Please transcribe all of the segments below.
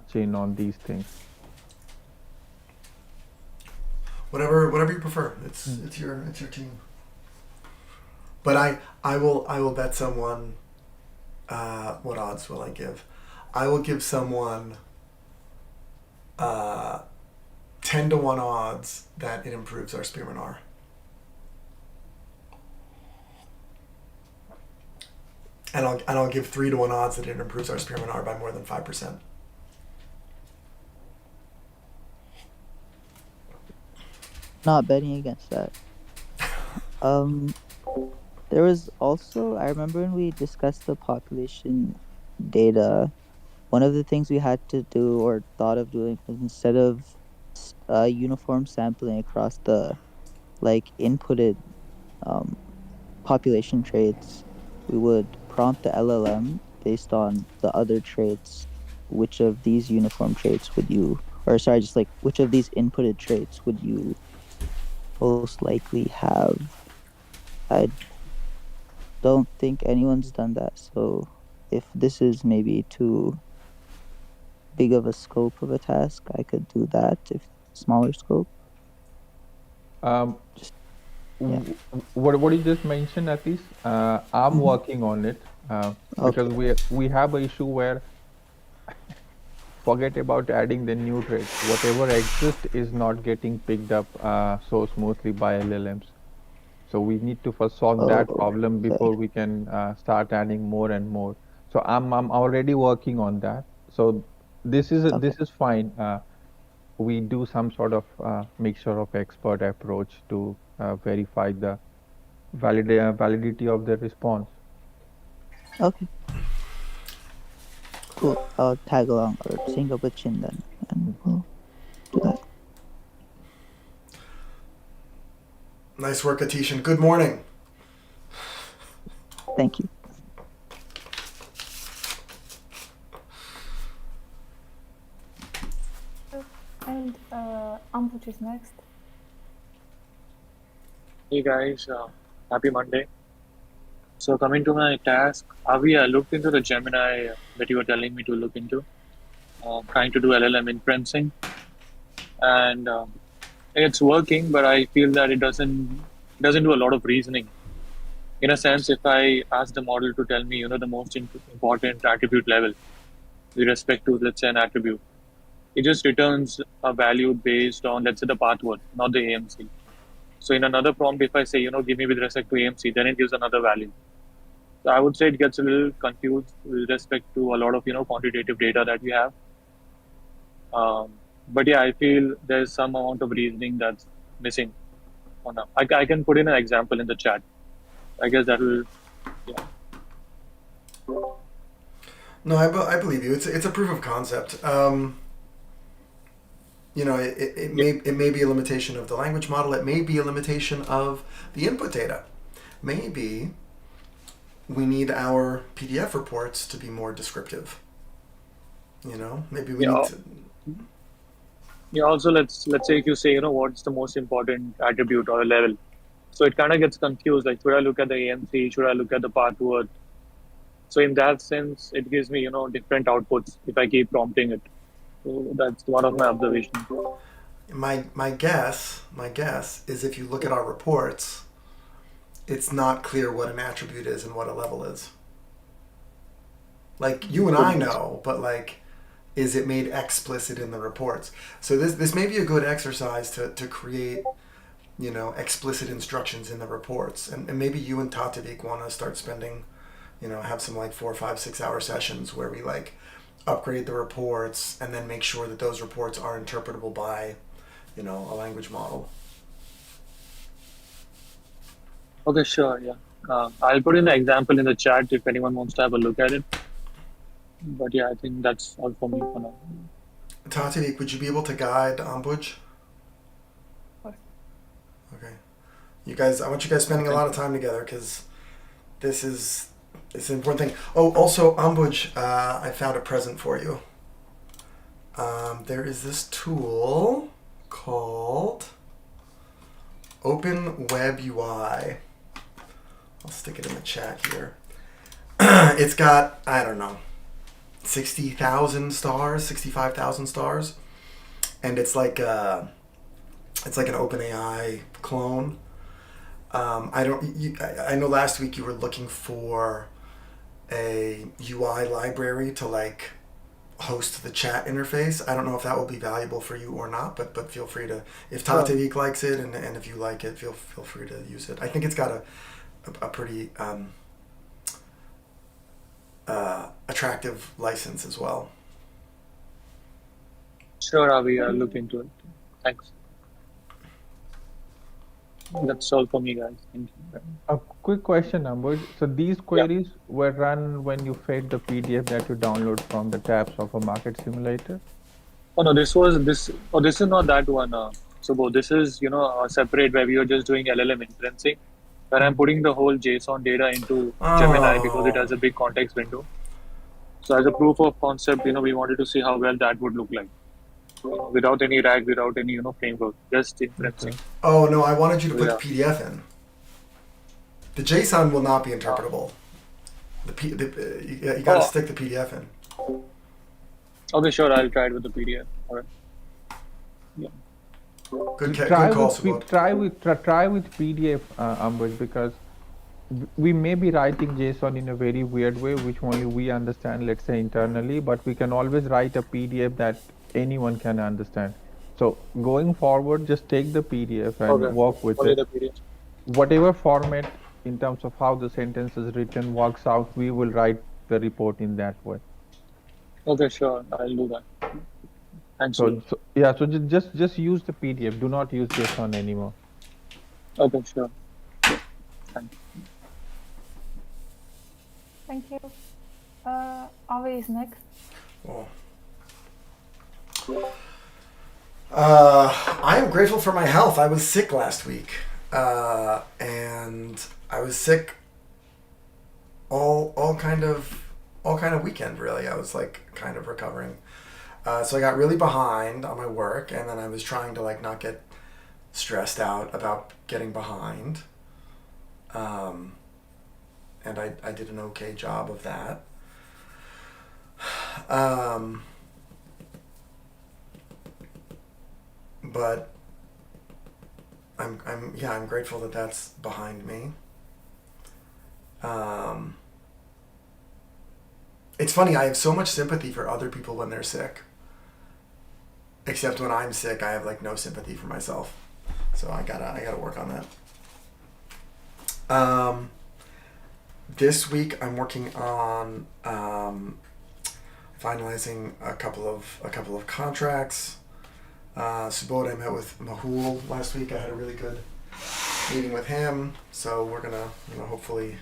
much in on these things. Whatever you prefer. Mm. It's your team. But I will bet someone. What odds will I give? I will give someone 10 to 1 odds that it improves our Spearman R. And I'll give 3 to 1 odds that it improves our Spearman R by more than 5%. Not betting against that. There was also, I remember when we discussed the population data, one of the things we had to do or thought of doing was instead of uniform sampling across the inputted um, population traits, we would prompt the LLM based on the other traits. Which of these uniform traits would you, or sorry, just like which of these inputted traits would you most likely have? I don't think anyone's done that. So if this is maybe too big of a scope of a task, I could do that if smaller scope. Um, Just yeah. what you just mentioned, Atis, I'm Mm-hmm. working on it because Okay. we have an issue where forget about adding the new traits. Whatever exists is not getting picked up so smoothly by LLMs. So we need to first solve that Oh, problem okay. before we can start adding more and more. So I'm already working on that. So Okay. this is fine. We do some sort of mixture of expert approach to verify the validity of the response. Okay. Cool. I'll tag along or sync up with Chin then, and we'll do that. Nice work, Atish, and good morning. Thank you. And Ambuj is next. Hey guys, happy Monday. So coming to my task, Avi, I looked into the Gemini that you were telling me to look into, trying to do LLM inferencing, and it's working, but I feel that it doesn't do a lot of reasoning. In a sense, if I ask the model to tell me, the most important attribute level with respect to, let's say, an attribute, it just returns a value based on, let's say, the path word, not the AMC. So in another prompt, if I say, give me with respect to AMC, then it gives another value. So I would say it gets a little confused with respect to a lot of quantitative data that we have. But yeah, I feel there's some amount of reasoning that's missing. On now. I can put in an example in the chat. I guess that will, yeah. No, I believe you. It's a proof of concept. Yeah. It may be a limitation of the language model. It may be a limitation of the input data. Maybe we need our PDF reports to be more descriptive. Maybe we need Yeah. to. Yeah. Also, let's say if you say what's the most important attribute or a level, so it kind of gets confused. Like, should I look at the AMC? Should I look at the path word? So in that sense, it gives me different outputs if I keep prompting it. So that's one of my observations. My guess is if you look at our reports, it's not clear what an attribute is and what a level is. Like you and Could I be. know, but like, is it made explicit in the reports? So this may be a good exercise to create explicit instructions in the reports, and maybe you and Tativik want to start spending, have some like 4, 5, 6 hour sessions where we like upgrade the reports and then make sure that those reports are interpretable by a language model. Okay, sure. Yeah. I'll put in the example in the chat if anyone wants to have a look at it. But yeah, I think that's all for me for now. Tativik, would you be able to guide Ambuj? Of course. Okay. You guys, I want you guys spending a Thank lot of time together because this is it's an important thing. Oh, also, Ambuj, I found a present for you. There is this tool called Open Web UI. I'll stick it in the chat here. It's got, I don't know, 60,000 stars, 65,000 stars, and it's like an OpenAI clone. I know last week you were looking for a UI library to like host the chat interface. I don't know if that will be valuable for you or not, but feel free to, if Sure. Tatevik likes it and if you like it, feel free to use it. I think it's got a pretty attractive license as well. Sure, Avi, I'll look into it. Thanks. That's all for me, guys. Thank you. A quick question, Ambuj. So these Yeah. queries were run when you fed the PDF that you download from the tabs of a market simulator? Oh no, this is not that one. So this is a separate where we are just doing LLM inferencing, where I'm putting the whole JSON data into Gemini because it has a big context window. So as a proof of concept, we wanted to see how well that would look like, without any RAG, without any framework, just inferencing. Okay. Oh no, I wanted you to put Yeah. the PDF in. The JSON will not be interpretable. You got to Oh. stick the PDF in. Okay, sure, I'll try it with the PDF. All right. Good Try call, with Subodh. try with PDF, Ambuj, because we may be writing JSON in a very weird way, which only we understand, let's say internally, but we can always write a PDF that anyone can understand. So going forward, just take the PDF and Okay. work with Only it. the PDF. Whatever format in terms of how the sentence is written works out, we will write the report in that way. Okay, sure, I'll do that. Thanks. So yeah, so just use the PDF. Do not use JSON anymore. Okay, sure. Thanks. Thank you. Avi is next. Oh. I am grateful for my health. I was sick last week, and I was sick all kind of weekend. Really, I was like kind of recovering. So I got really behind on my work, and then I was trying to like not get stressed out about getting behind. And I did an okay job of that. But I'm grateful that that's behind me. It's funny, I have so much sympathy for other people when they're sick. Except when I'm sick, I have like no sympathy for myself. So I gotta work on that. This week I'm working on finalizing a couple of contracts. Subodh, I met with Mahul last week. I had a really good meeting with him, so we're gonna hopefully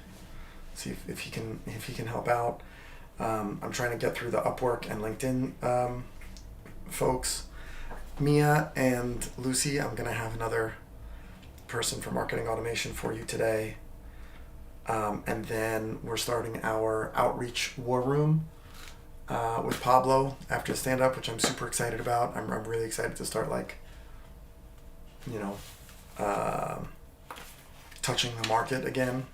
see if he can help out. I'm trying to get through the Upwork and LinkedIn folks. Mia and Lucy, I'm gonna have another person for marketing automation for you today. And then we're starting our outreach war room with Pablo after the stand-up, which I'm super excited about. I'm really excited to start touching the market again.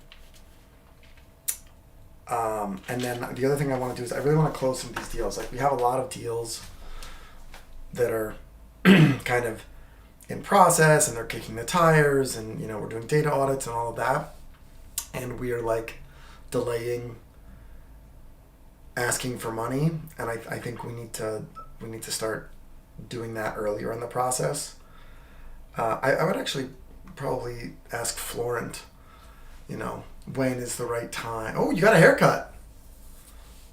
And then the other thing I want to do is I really want to close some of these deals. Like we have a lot of deals that are kind of in process and they're kicking the tires and we're doing data audits and all of that. And we are like delaying asking for money, and I think we need to start doing that earlier in the process. I would actually probably ask Florent, when is the right time. Oh, you got a haircut,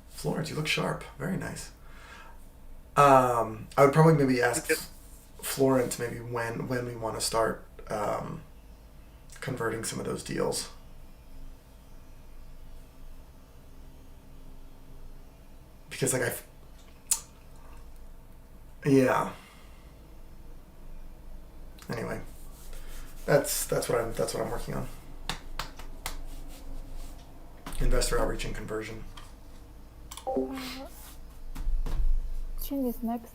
Florent. You look sharp. Very nice. I would probably maybe ask Florent maybe when we want to start converting some of those deals. Because yeah. Anyway, that's what I'm working on. Investor outreach and conversion. Chin is next.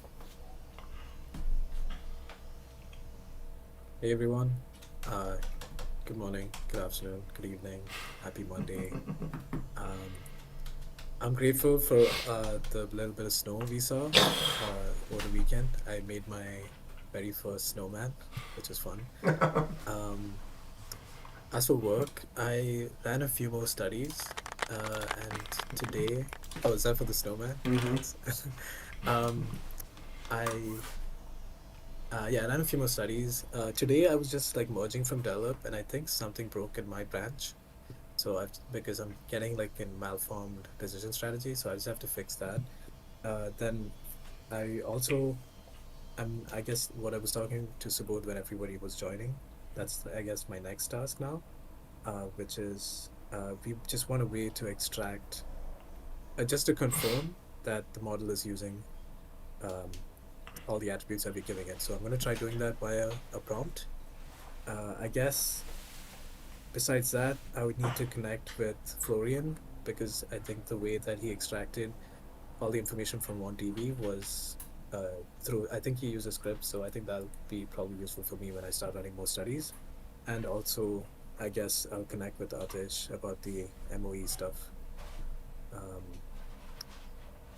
Hey everyone, good morning, good afternoon, good evening, happy Monday. I'm grateful for the little bit of snow we saw over the weekend. I made my very first snowman, which was fun. Um, as for work, I ran a few more studies, and today, oh, is that for the snowman? Mm-hmm. Thanks. Um, I yeah, I ran a few more studies. Today I was just like merging from develop, and I think something broke in my branch. So I've because I'm getting like in malformed decision strategy, so I just have to fix that. Then I also I guess what I was talking to Subodh when everybody was joining. That's I guess my next task now, which is we just want a way to extract just to confirm that the model is using um, all the attributes that we're giving it. So I'm going to try doing that via a prompt. I guess besides that, I would need to connect with Florian because I think the way that he extracted all the information from one TV was through, I think he used a script. So I think that'll be probably useful for me when I start running more studies. And also, I guess I'll connect with Atish about the MOE stuff. Um,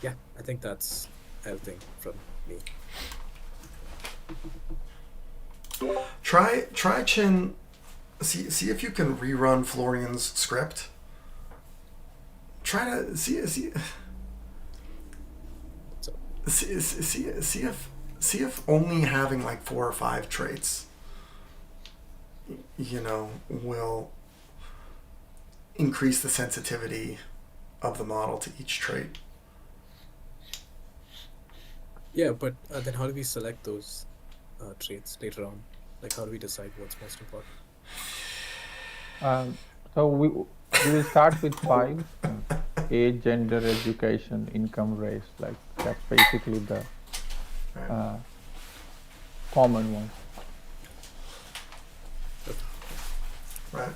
yeah, I think that's everything from me. Try Chin. See if you can rerun Florian's script. Try to see So, see if only having like 4 or 5 traits, will increase the sensitivity of the model to each trait. yeah, but then how do we select those traits later on? Like, how do we decide what's most important? Um, so we will start with 5: age, gender, education, income, race. Like that's basically the Right. uh, common ones. Okay. Right.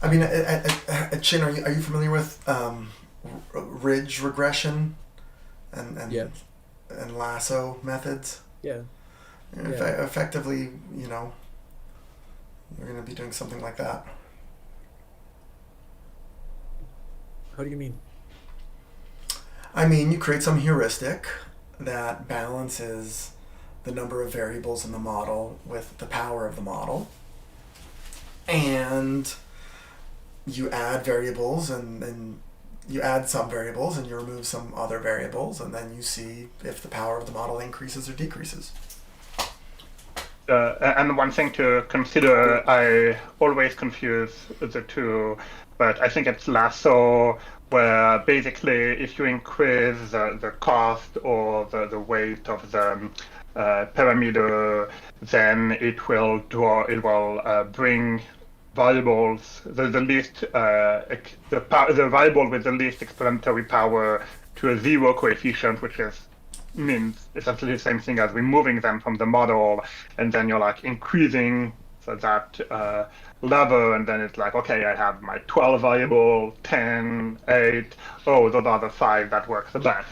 I mean, Chin, are you familiar with ridge regression and Yeah, and lasso methods? yeah, yeah. Effectively, you're going to be doing something like that. How do you mean? I mean, you create some heuristic that balances the number of variables in the model with the power of the model, and you add variables and you add some variables and you remove some other variables, and then you see if the power of the model increases or decreases. And one thing to consider, I always confuse the two, but I think it's lasso, where basically if you increase the cost or the weight of the parameter, then it will bring variables, the least the variable with the least explanatory power to a 0 coefficient, which means essentially the same thing as removing them from the model, and then you're like increasing that level, and then it's like, okay, I have my 12 variable, 10, 8, oh, those are the 5 that works the best.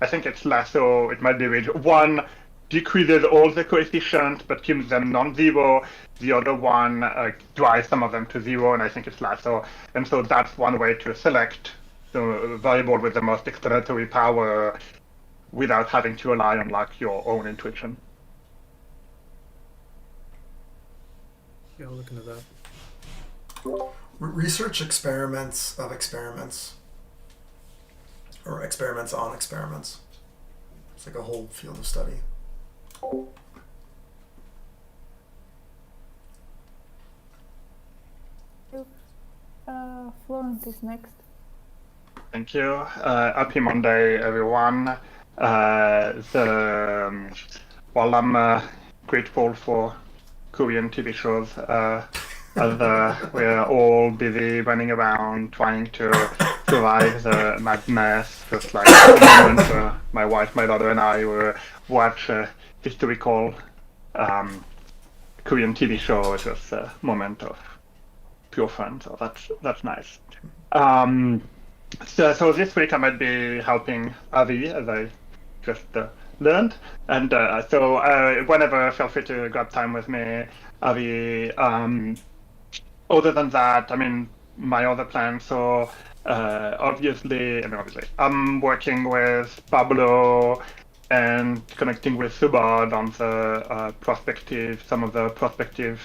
I think it's lasso, it might be one decreases all the coefficients but keeps them non-zero, the other one drives some of them to 0, and I think it's lasso. And so that's one way to select the variable with the most explanatory power without having to rely on like your own intuition. Yeah, I'll look into that. Research experiments of experiments, or experiments on experiments. It's like a whole field of study. Florence is next. Thank you. Happy Monday, everyone. While I'm grateful for Korean TV shows, as we're all busy running around trying to survive the madness, just like the moment my wife, my daughter, and I were watch historical Korean TV show. It was a moment of pure fun, so that's nice. So this week I might be helping Avi, as I just learned, and so whenever feel free to grab time with me, Avi. Other than that, I mean, my other plans. So Obviously, I'm working with Pablo and connecting with Subad on the some of the prospective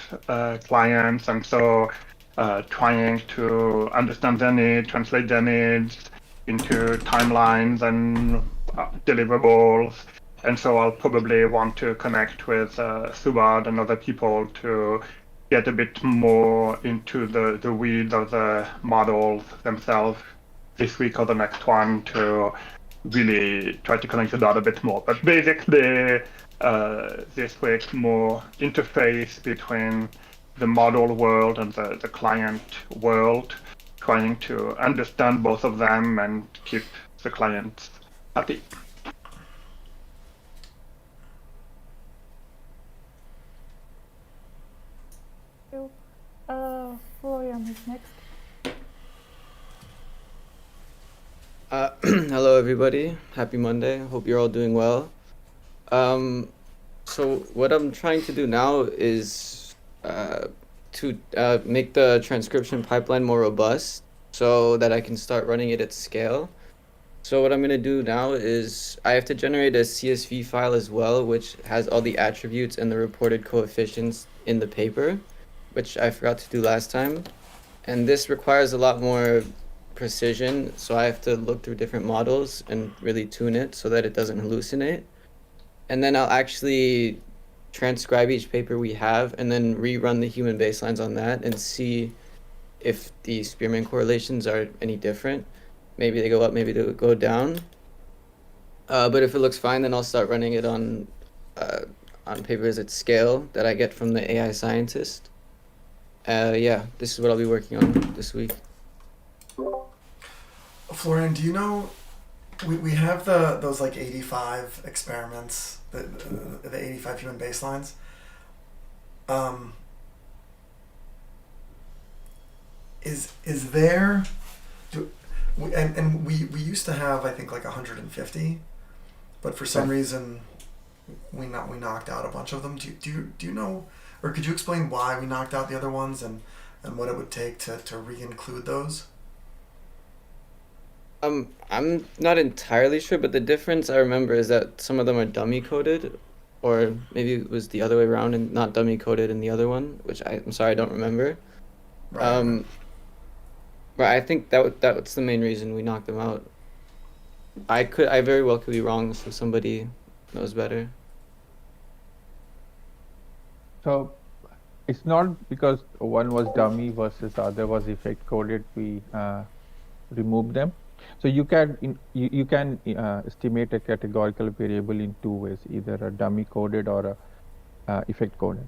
clients, and so trying to understand their needs, translate their needs into timelines and deliverables. And so I'll probably want to connect with Subad and other people to get a bit more into the weeds of the models themselves this week or the next one to really try to connect the dot a bit more. But basically, this week, more interface between the model world and the client world, trying to understand both of them and keep the clients happy. You. Florian is next. Hello, everybody. Happy Monday. Hope you're all doing well. So what I'm trying to do now is to make the transcription pipeline more robust so that I can start running it at scale. So what I'm going to do now is I have to generate a CSV file as well, which has all the attributes and the reported coefficients in the paper, which I forgot to do last time. And this requires a lot more precision, so I have to look through different models and really tune it so that it doesn't hallucinate. And then I'll actually transcribe each paper we have and then rerun the human baselines on that and see if the Spearman correlations are any different. Maybe they go up, maybe they go down. But if it looks fine, then I'll start running it on papers at scale that I get from the AI scientist. Yeah, this is what I'll be working on this week. Florian, do you know we have those like 85 experiments, the 85 human baselines. Is there and we used to have, I think, like 150, but for some reason we knocked out a bunch of them. Do you know, or could you explain why we knocked out the other ones and what it would take to re-include those? I'm not entirely sure, but the difference I remember is that some of them are dummy coded, or maybe it was the other way around and not dummy coded in the other one, which I'm sorry, I don't remember. Right. But I think that's the main reason we knocked them out. I very well could be wrong, so somebody knows better. So it's not because one was dummy versus the other was effect coded, we removed them. So you can estimate a categorical variable in two ways, either a dummy coded or a effect coded.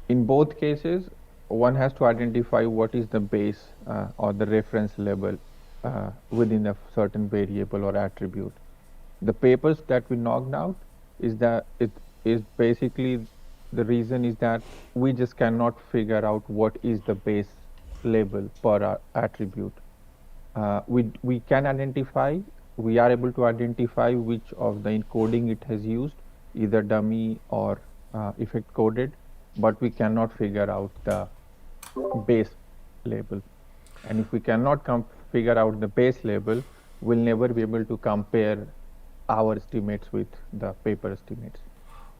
In both cases, one has to identify what is the base or the reference level within a certain variable or attribute. The papers that we knocked out is that it is basically the reason is that we just cannot figure out what is the base label per attribute. We can identify, we are able to identify which of the encoding it has used, either dummy or effect coded, but we cannot figure out the base label. And if we cannot figure out the base label, we'll never be able to compare our estimates with the paper estimates.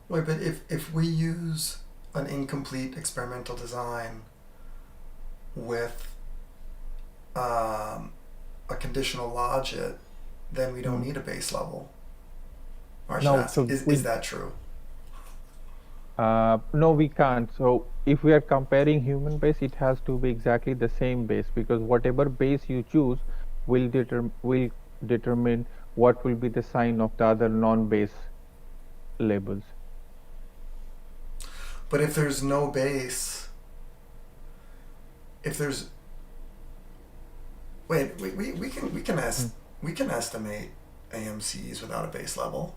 Wait, but if we use an incomplete experimental design with a conditional logit, then we don't need a base level. Or I should ask, is that true? No, we can't. So if we are comparing human base, it has to be exactly the same base, because whatever base you choose will determine what will be the sign of the other non-base labels. But if there's no base, if there's we can estimate AMCs without a base level.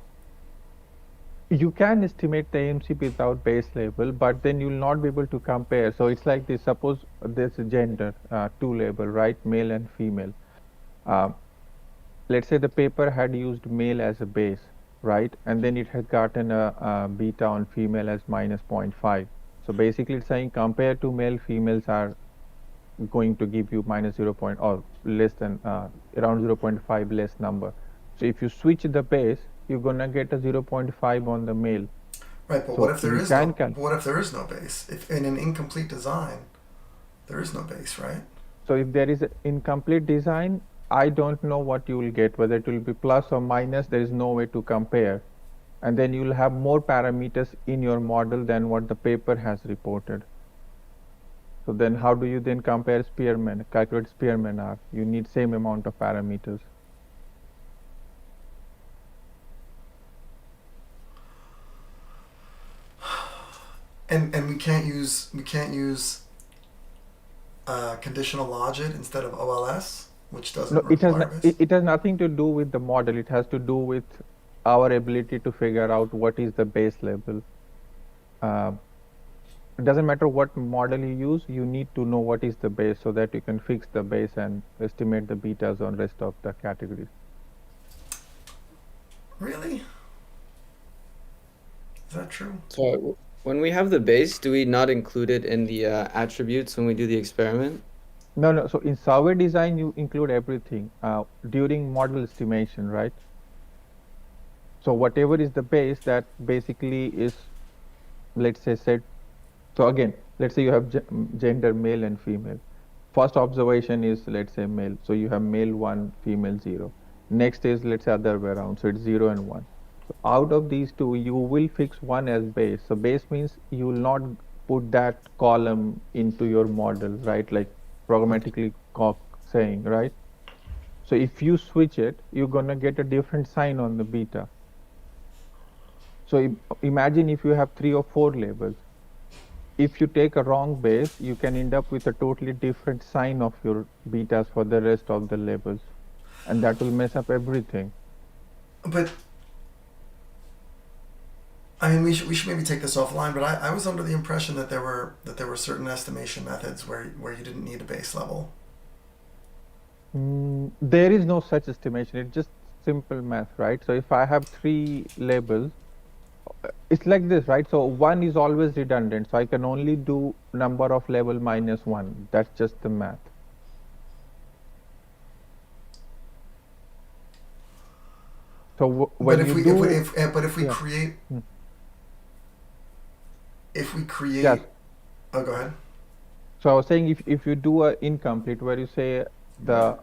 You can estimate the AMC without base label, but then you'll not be able to compare. So it's like this: suppose there's a gender, two label, right? Male and female. Let's say the paper had used male as a base, right? And then it had gotten a beta on female as -0.5. So basically it's saying compared to male, females are going to give you minus 0. Or less than around 0.5 less number. So if you switch the base, you're gonna get a 0.5 on the male. Right, but So what if there you is can no? calculate. What if there is no base? If in an incomplete design, there is no base, right? So if there is an incomplete design, I don't know what you will get, whether it will be plus or minus, there is no way to compare. And then you will have more parameters in your model than what the paper has reported. So then how do you then compare Spearman, calculate Spearman R? You need same amount of parameters. And we can't use conditional logit instead of OLS, which doesn't No, require base. it has nothing to do with the model. It has to do with our ability to figure out what is the base level. It doesn't matter what model you use, you need to know what is the base so that you can fix the base and estimate the betas on rest of the categories. Really? Is that true? So when we have the base, do we not include it in the attributes when we do the experiment? No. So in survey design, you include everything during model estimation, right? So whatever is the base, that basically is, let's say, set. So again, let's say you have gender male and female. First observation is, let's say, male. So you have male 1, female 0. Next is, let's say, other way around. So it's 0 and 1. So out of these two, you will fix one as base. So base means you will not put that column into your model, right? Like programmatically saying, right? So if you switch it, you're going to get a different sign on the beta. So imagine if you have 3 or 4 labels. If you take a wrong base, you can end up with a totally different sign of your betas for the rest of the labels. And that will mess up everything. But I mean, we should maybe take this offline. But I was under the impression that there were certain estimation methods where you didn't need a base level. There is no such estimation. It's just simple math, right? So if I have 3 labels, it's like this, right? So 1 is always redundant. So I can only do number of level minus 1. That's just the math. So when But if you we do, if we yeah. create if we create Yes. Oh, go ahead. So I was saying if you do a incomplete where you say the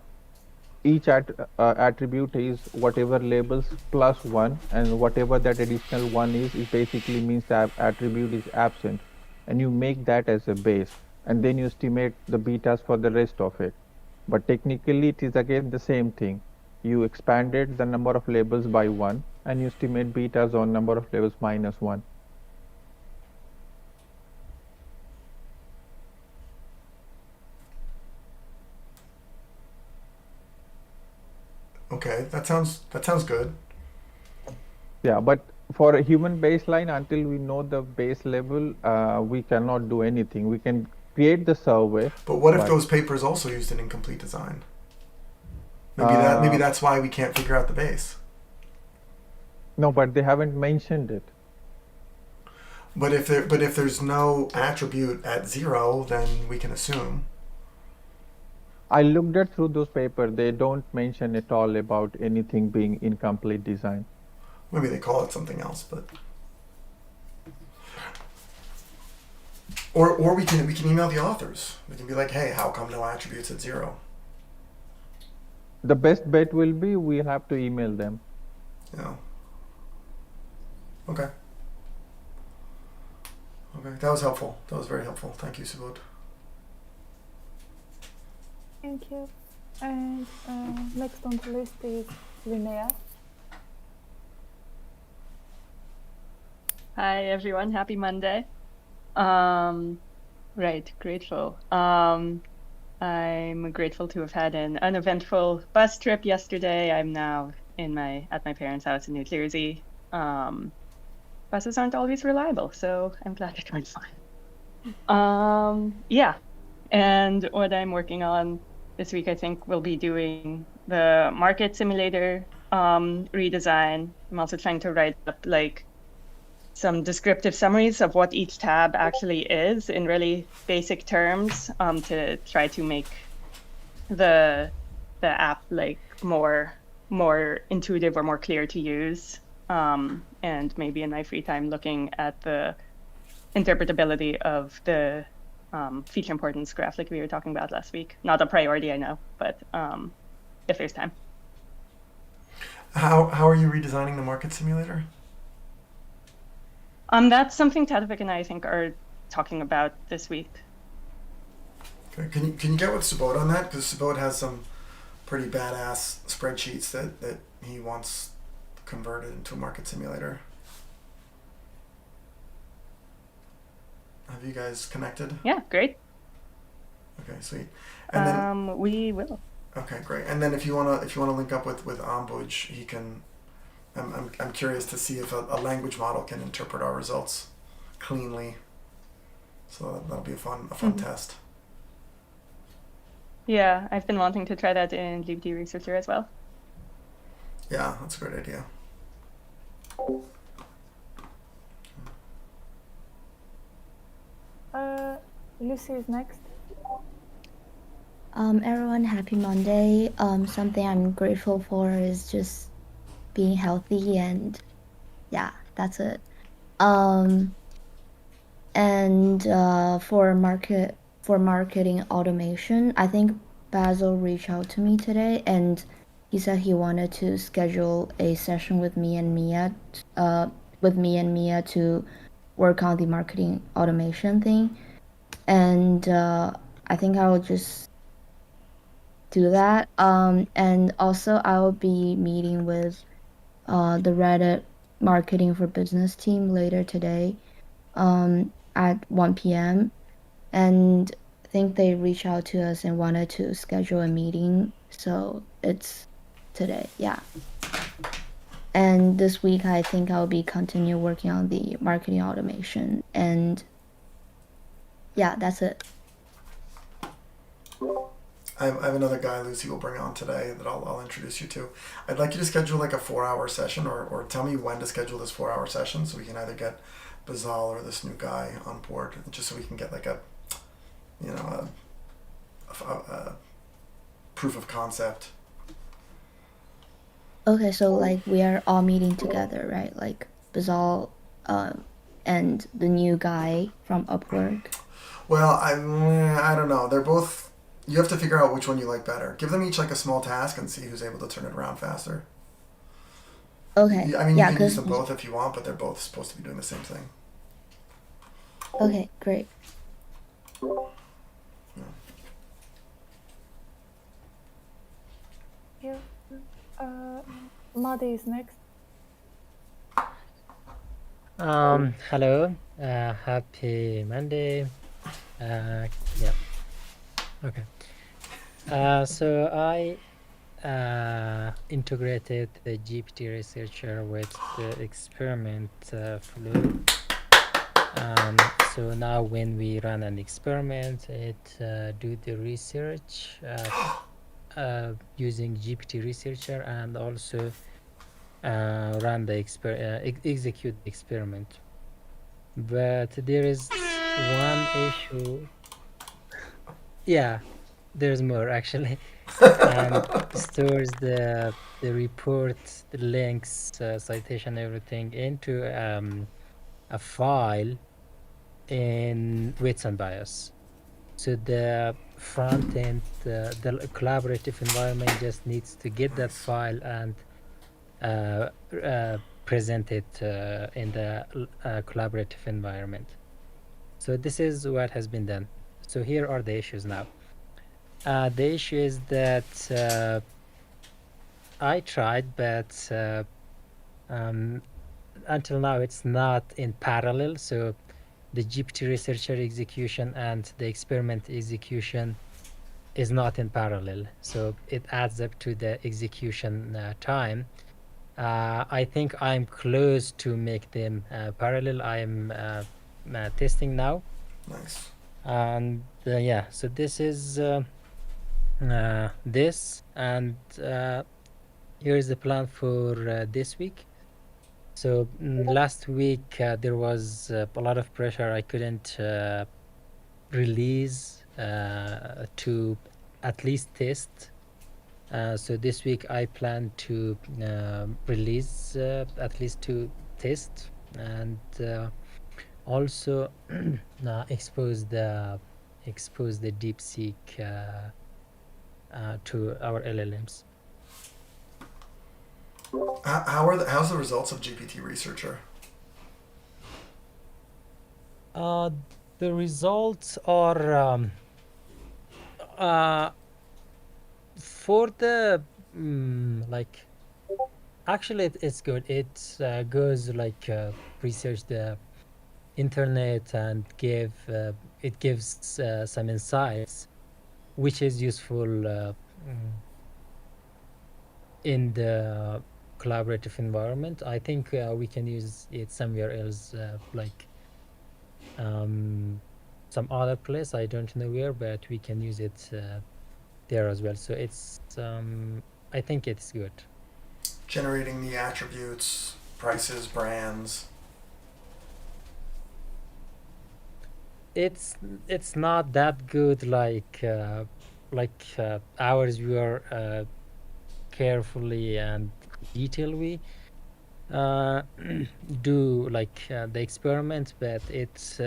each attribute is whatever labels plus 1, and whatever that additional 1 is basically means that attribute is absent, and you make that as a base, and then you estimate the betas for the rest of it. But technically it is again the same thing. You expanded the number of labels by 1 and you estimate betas on number of labels minus 1. Okay, that sounds good. Yeah, but for a human baseline, until we know the base level, we cannot do anything. We can create the survey. But what if but, those papers also used an incomplete design? Maybe that's why we can't figure out the base. No, but they haven't mentioned it. But if there's no attribute at 0, then we can assume. I looked at through those papers. They don't mention at all about anything being incomplete design. Maybe they call it something else, but or we can email the authors. We can be like, hey, how come no attributes at 0? The best bet will be we'll have to email them. Yeah. Okay. Okay, that was helpful. That was very helpful. Thank you, Subodh. Thank you. And next on the list is Linnea. Hi everyone, happy Monday. Right, grateful. I'm grateful to have had an uneventful bus trip yesterday. I'm now at my parents' house in New Jersey. Buses aren't always reliable, so I'm glad it went fine. Yeah, and what I'm working on this week, I think we'll be doing the market simulator redesign. I'm also trying to write up like some descriptive summaries of what each tab actually is in really basic terms, to try to make the app like more intuitive or more clear to use. And maybe in my free time looking at the interpretability of the feature importance graph like we were talking about last week. Not a priority, I know, but if there's time. How are you redesigning the market simulator? That's something Tadevik and I think are talking about this week. Okay. Can you get with Subodh on that? Because Subodh has some pretty badass spreadsheets that he wants converted into a market simulator. Have you guys connected? Yeah, great. Okay, sweet. And then we will. okay, great. And then if you wanna link up with Ambuj, he can. I'm curious to see if a language model can interpret our results cleanly. So that'll be a fun test. Yeah, I've been wanting to try that in GPT Researcher as well. Yeah, that's a great idea. Lucy is next. Everyone, happy Monday. Something I'm grateful for is just being healthy, and yeah, that's it. And for marketing automation, I think Basil reached out to me today, and he said he wanted to schedule a session with me and Mia to work on the marketing automation thing. And I think I will just do that. And also I will be meeting with the Reddit marketing for business team later today at 1 p.m. And I think they reached out to us and wanted to schedule a meeting. So it's today, yeah. And this week, I think I'll be continue working on the marketing automation. And yeah, that's it. I have another guy Lucy will bring on today that I'll introduce you to. I'd like you to schedule like a 4-hour session, or tell me when to schedule this 4-hour session so we can either get Bazal or this new guy on board, just so we can get like a proof of concept. Okay, so like we are all meeting together, right? Like Bazal and the new guy from Upwork. Well, I don't know. They're both. You have to figure out which one you like better. Give them each like a small task and see who's able to turn it around faster. Okay. I mean, yeah, you can use them both if you want, but they're both supposed to be doing the same thing. Okay, great. Yeah. Madi is next. Hello. Happy Monday. Yeah. Okay. So I integrated the GPT researcher with the experiment flow. So now when we run an experiment, it do the research using GPT researcher, and also run the execute the experiment. But there is one issue. Yeah, there's more actually. And stores the report, the links, citation, everything into a file in weights and bias. So the front end, the collaborative environment just needs to get that file and present it in the collaborative environment. So this is what has been done. So here are the issues now. The issue is that I tried, but until now it's not in parallel. So the GPT researcher execution and the experiment execution is not in parallel. So it adds up to the execution time. I think I'm close to make them parallel. I'm testing now. Nice. And yeah, so this is this, and here's the plan for this week. So last week there was a lot of pressure. I couldn't release to at least test. So this week I plan to release at least to test, and also expose the DeepSeek to our LLMs. How's the results of GPT Researcher? The results are for the like actually it's good. It goes like research the internet and it gives some insights, which is useful in the collaborative environment. I think we can use it somewhere else, like some other place. I don't know where, but we can use it there as well. So it's I think it's good. Generating the attributes, prices, brands. It's not that good like ours. We are carefully and detailed do like the experiment, but it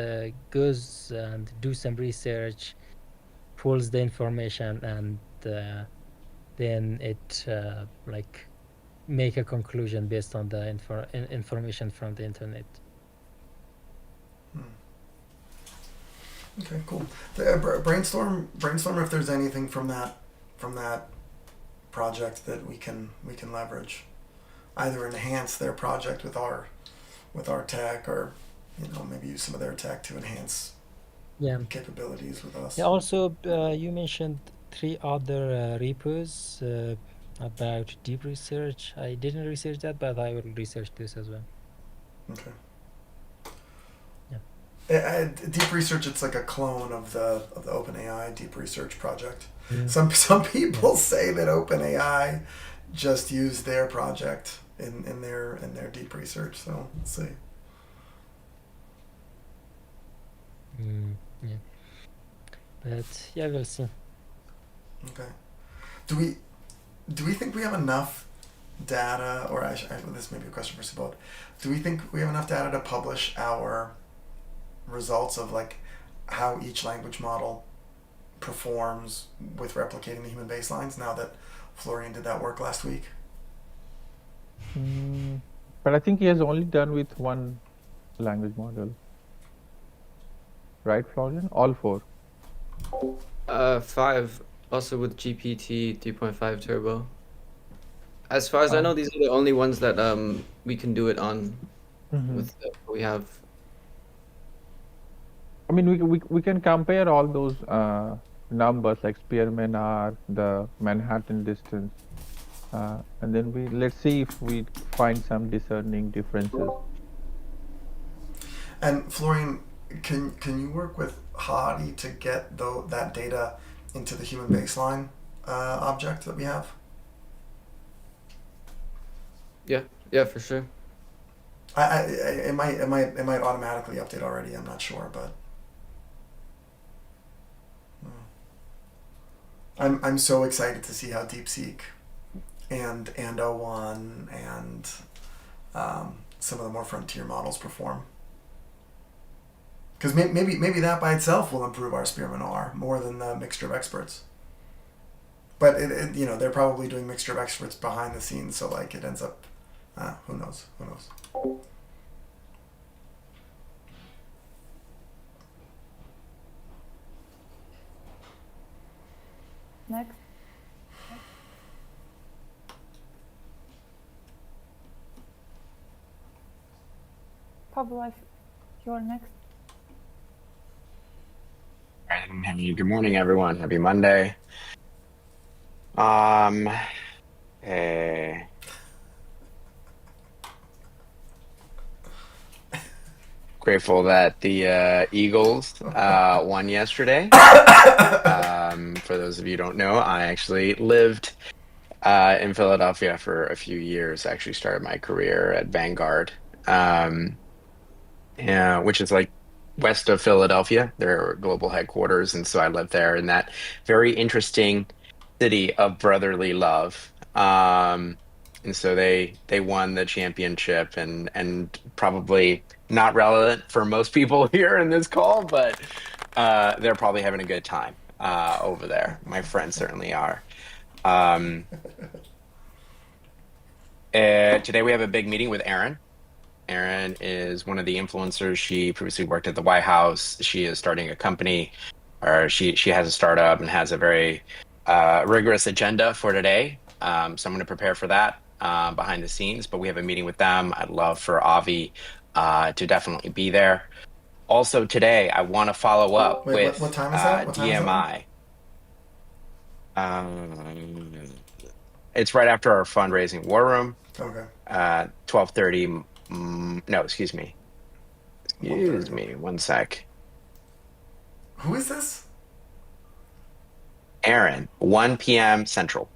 goes and do some research, pulls the information, and then it like make a conclusion based on the information from the internet. Okay, cool. Brainstorm if there's anything from that project that we can leverage, either enhance their project with our tech, or maybe use some of their tech to enhance capabilities with us. Yeah. Also, you mentioned 3 other repos about deep research. I didn't research that, but I will research this as well. Okay. Yeah. Deep research, it's like a clone of the OpenAI deep research project. Yeah. Some people say that OpenAI just used their project in their deep research. So let's see. Yeah. But yeah, we'll see. Okay. Do we think we have enough data, or this may be a question for Subodh. Do we think we have enough data to publish our results of like how each language model performs with replicating the human baselines, now that Florian did that work last week? But I think he has only done with one language model. Right, Florian? All 4? 5, also with GPT 3.5 Turbo. As far as I know, these are the only ones that we can do it on. With what we have. I mean, we can compare all those numbers like Spearman R, the Manhattan distance, and then let's see if we find some discerning differences. And Florian, can you work with Hadi to get that data into the human baseline object that we have? Yeah, for sure. It might automatically update already. I'm not sure, but I'm so excited to see how DeepSeek and O1 and some of the more frontier models perform. Because maybe that by itself will improve our Spearman R more than the mixture of experts. But they're probably doing mixture of experts behind the scenes, so like it ends up, who knows? Next. Pablo, you're next. Good morning, everyone. Happy Monday. Grateful that the Eagles won yesterday. For those of you who don't know, I actually lived in Philadelphia for a few years. I actually started my career at Vanguard, um, yeah, which is like west of Philadelphia, their global headquarters. And so I lived there in that very interesting city of brotherly love. And so they won the championship, and probably not relevant for most people here in this call, but they're probably having a good time over there. My friends certainly are. Um, Today we have a big meeting with Erin. Erin is one of the influencers. She previously worked at the White House. She is starting a company, or she has a startup and has a very rigorous agenda for today. So I'm going to prepare for that behind the scenes. But we have a meeting with them. I'd love for Avi to definitely be there. Also today, I want to follow up Wait, what with time is that? What time is that? DMI. Um, it's right after our fundraising war room. Okay. 12:30. No, excuse me. 1:30. Excuse me. One sec. Who is this? Aaron, 1 p.m. Central.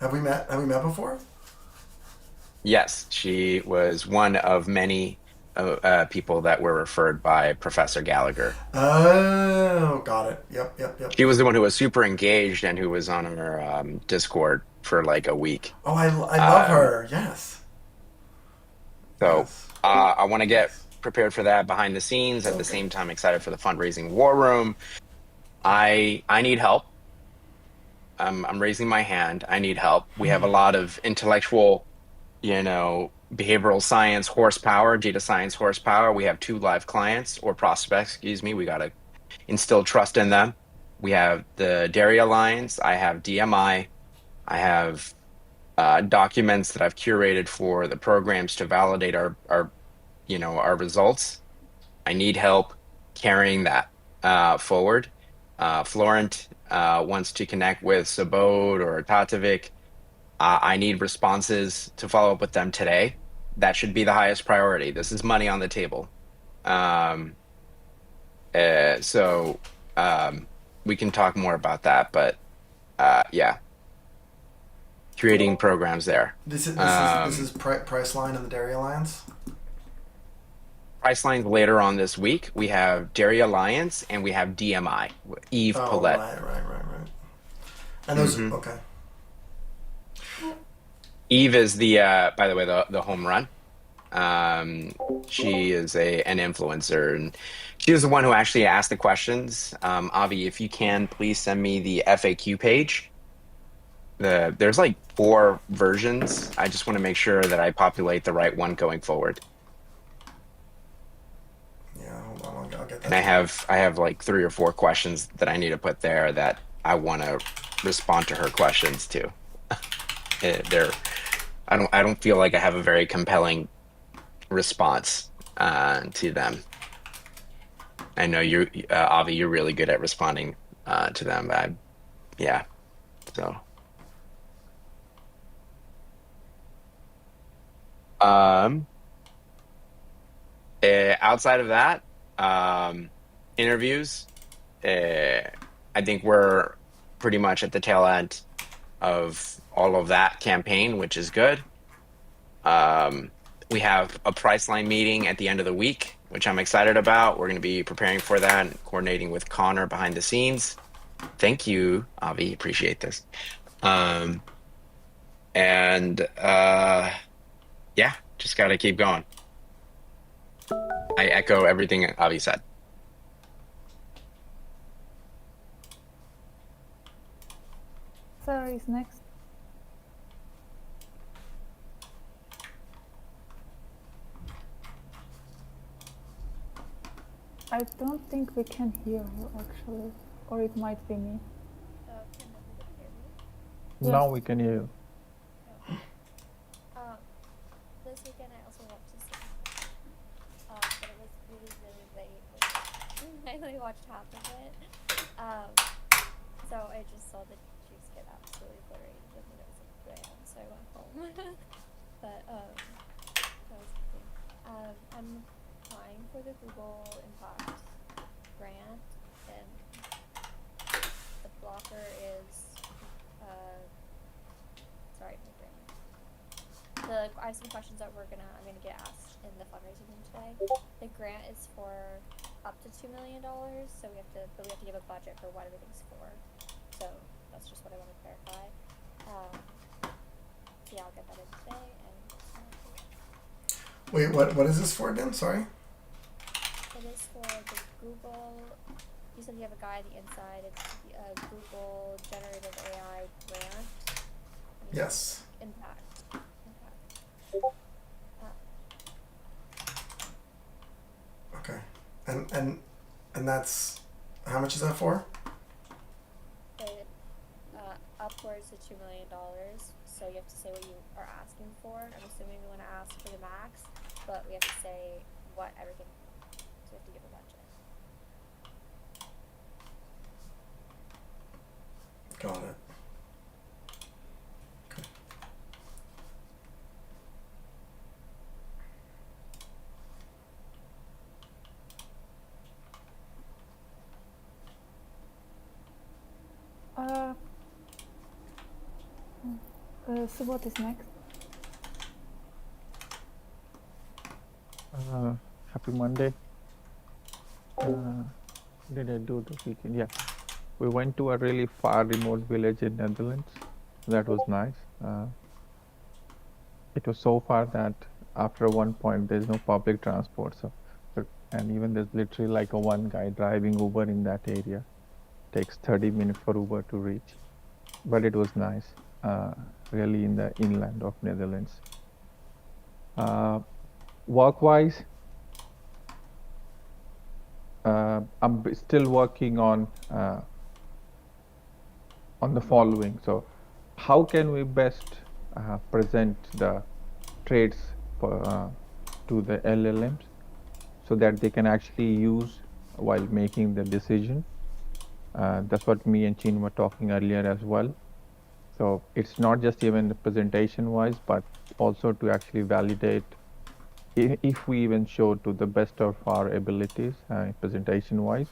Have we met? Have we met before? Yes, she was one of many people that were referred by Professor Gallagher. Oh, got it. Yep. She was the one who was super engaged and who was on our Discord for like a week. Oh, I love her. Yes. So Yes. I want to get Yes. prepared for that behind the scenes. At the Okay. same time, excited for the fundraising war room. I need help. I'm raising my hand. I need help. We have a lot of intellectual, behavioral science horsepower, data science horsepower. We have 2 live clients or prospects, excuse me. We got to instill trust in them. We have the Dairy Alliance. I have DMI. I have documents that I've curated for the programs to validate our results. I need help carrying that forward. Florent wants to connect with Sabode or Tatovic. I need responses to follow up with them today. That should be the highest priority. This is money on the table. Um, so we can talk more about that, but yeah, creating programs there. This is Priceline and the Dairy Alliance. Pricelines later on this week. We have Dairy Alliance and we have DMI, Eve Oh, Paulette. right. And those okay. Eve is the by the way, the home run. She is an influencer, and she was the one who actually asked the questions. Avi, if you can, please send me the FAQ page. There's like 4 versions. I just want to make sure that I populate the right one going forward. Yeah, hold on, I'll get that. And I have like 3 or 4 questions that I need to put there that I want to respond to her questions to. I don't feel like I have a very compelling response to them. I know you, Avi, you're really good at responding to them. Yeah. So, outside of that, interviews. I think we're pretty much at the tail end of all of that campaign, which is good. We have a Priceline meeting at the end of the week, which I'm excited about. We're going to be preparing for that and coordinating with Connor behind the scenes. Thank you, Avi. Appreciate this. Yeah, just got to keep going. I echo everything Avi said. Sarah is next. I don't think we can hear you actually, or it might be me. Can everybody hear me? Now we can hear you. This weekend I also watched the same, but it was really late. I only watched half of it. So I just saw the Chiefs get absolutely buried, and then it was like 2 a.m. So I went home. But that was the thing. I'm applying for the Google Impact grant, and the blocker is sorry, my brain. I have some questions that I'm gonna get asked in the fundraising room today. The grant is for up to $2 million, so we have to give a budget for what everything's for. So that's just what I want to clarify. Yeah, I'll get that in today. And Wait, what is this for again? Sorry. it is for the Google. You said you have a guy on the inside. It's a Google generative AI grant. Yes. Impact. Okay. And that's, how much is that for? Upwards to $2 million. So you have to say what you are asking for. I'm assuming we want to ask for the max, but we have to say what everything. So we have to give a budget. Got it. So what is next? Happy Monday. Did I do the weekend? Yeah. We went to a really far remote village in Netherlands. That was nice. It was so far that after one point there's no public transport. And even there's literally like a one guy driving Uber in that area. Takes 30 minutes for Uber to reach. But it was nice. Really in the inland of Netherlands. Work-wise, I'm still working on the following. So, how can we best present the trades to the LLMs so that they can actually use while making the decision? That's what me and Chin were talking earlier as well. So it's not just even the presentation-wise, but also to actually validate if we even show to the best of our abilities presentation-wise,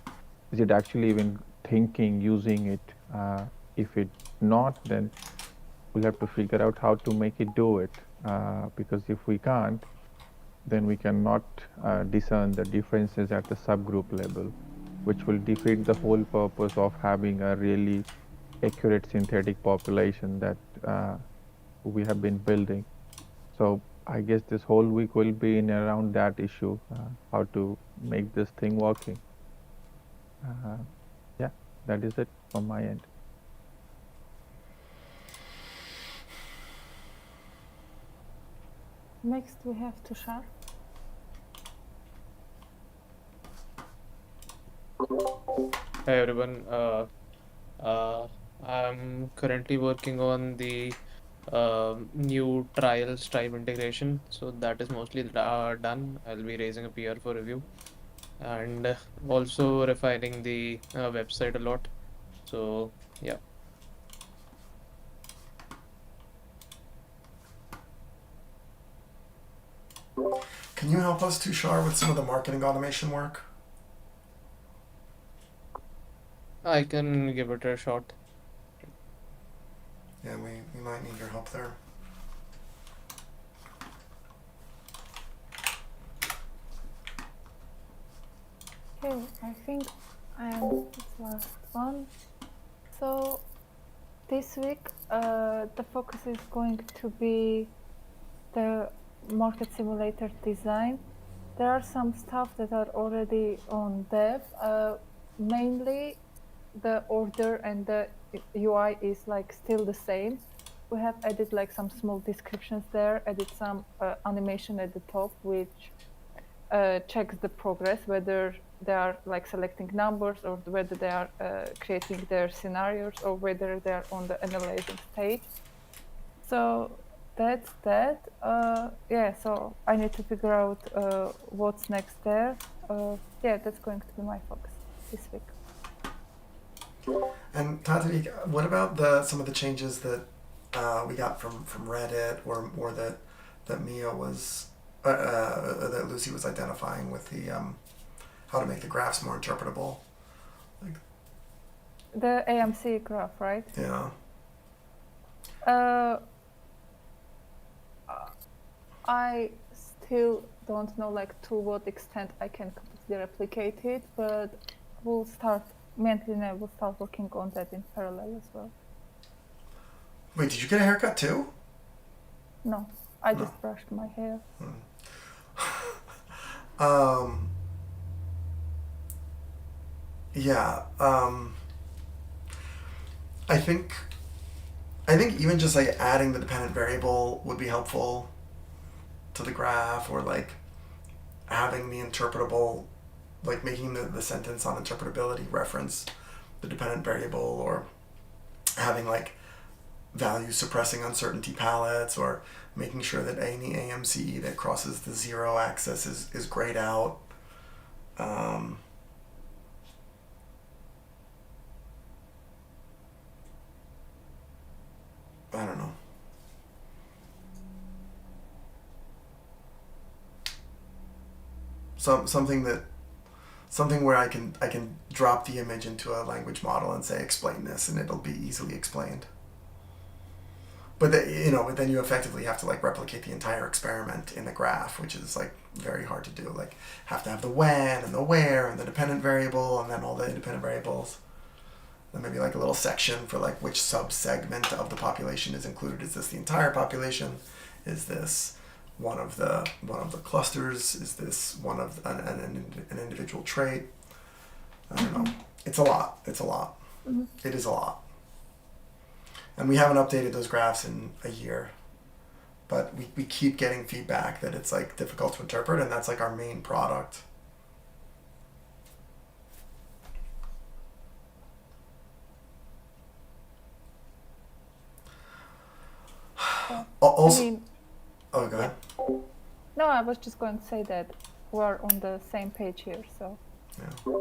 is it actually even thinking, using it? If it not, then we'll have to figure out how to make it do it. Because if we can't, then we cannot discern the differences at the subgroup level, which will defeat the whole purpose of having a really accurate synthetic population that we have been building. So I guess this whole week will be in around that issue, how to make this thing working. Yeah, that is it from my end. Next we have Tushar. Hi everyone. I'm currently working on the new trial Stripe integration, so that is mostly done. I'll be raising a PR for review, and also refining the website a lot. So yeah. Can you help us, Tushar, with some of the marketing automation work? I can give it a shot. Yeah, we might need your help there. Okay, I think I am the last one. So this week the focus is going to be the market simulator design. There are some stuff that are already on dev. Mainly the order and the UI is like still the same. We have added like some small descriptions there, added some animation at the top, which checks the progress, whether they are like selecting numbers or whether they are creating their scenarios or whether they are on the analyzing stage. So that's that. Yeah, so I need to figure out what's next there. Yeah, that's going to be my focus this week. And Tatevik, what about some of the changes that we got from Reddit or that Mia was that Lucy was identifying with the how to make the graphs more interpretable? The AMC graph, right? Yeah. Uh, I still don't know like to what extent I can completely replicate it, but we'll start. Mentally, I will start working on that in parallel as well. Wait, did you get a haircut too? No, I No. just brushed my hair. Yeah. I think even just like adding the dependent variable would be helpful to the graph, or like having the interpretable, like making the sentence on interpretability reference the dependent variable, or having like value suppressing uncertainty palettes, or making sure that any AMCE that crosses the 0 axis is grayed out. I don't know. Something where I can drop the image into a language model and say explain this, and it'll be easily explained. But but then you effectively have to like replicate the entire experiment in the graph, which is like very hard to do. Like have to have the when and the where and the dependent variable, and then all the independent variables. Then maybe like a little section for like which sub-segment of the population is included. Is this the entire population? Is this one of the clusters? Is this one of an individual trait? I don't know. It's a lot. It's a lot. Mm-hmm. It is a lot. And we haven't updated those graphs in a year. But we keep getting feedback that it's like difficult to interpret, and that's like our main product. Also, I mean, oh, go ahead. no, I was just going to say that we're on the same page here, so. Yeah.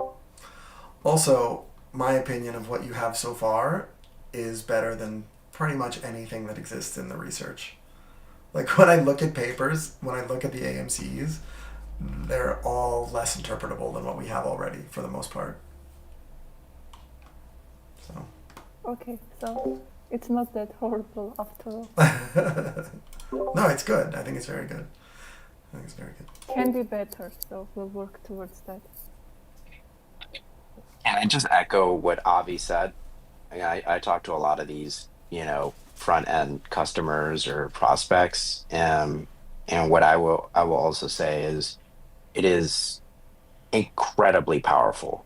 Also, my opinion of what you have so far is better than pretty much anything that exists in the research. Like when I look at papers, when I look at the AMCs, they're all less interpretable than what we have already for the most part. So. Okay, so it's not that horrible after all. No, it's good. I think it's very good. I think it's very good. Can be better, so we'll work towards that. Can I just echo what Avi said? I talk to a lot of these, front end customers or prospects, and what I will also say is it is incredibly powerful,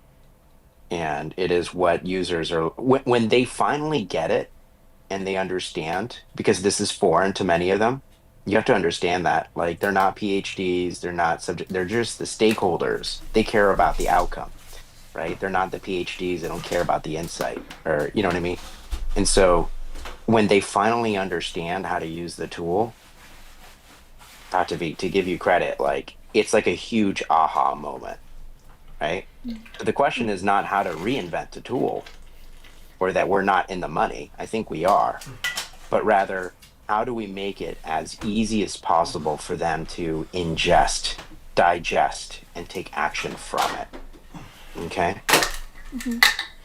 and it is what users are when they finally get it and they understand, because this is foreign to many of them. You have to understand that, like, they're not PhDs, they're not subject, they're just the stakeholders. They care about the outcome, right? They're not the PhDs, they don't care about the insight, or you know what I mean? And so when they finally understand how to use the tool, to give you credit, like it's like a huge aha moment, right? But the question is not how to reinvent the tool, or that we're not in the money. I think we are, but rather how do we make it as easy as possible for them to ingest, digest, and take action from it. Okay. Mm-hmm.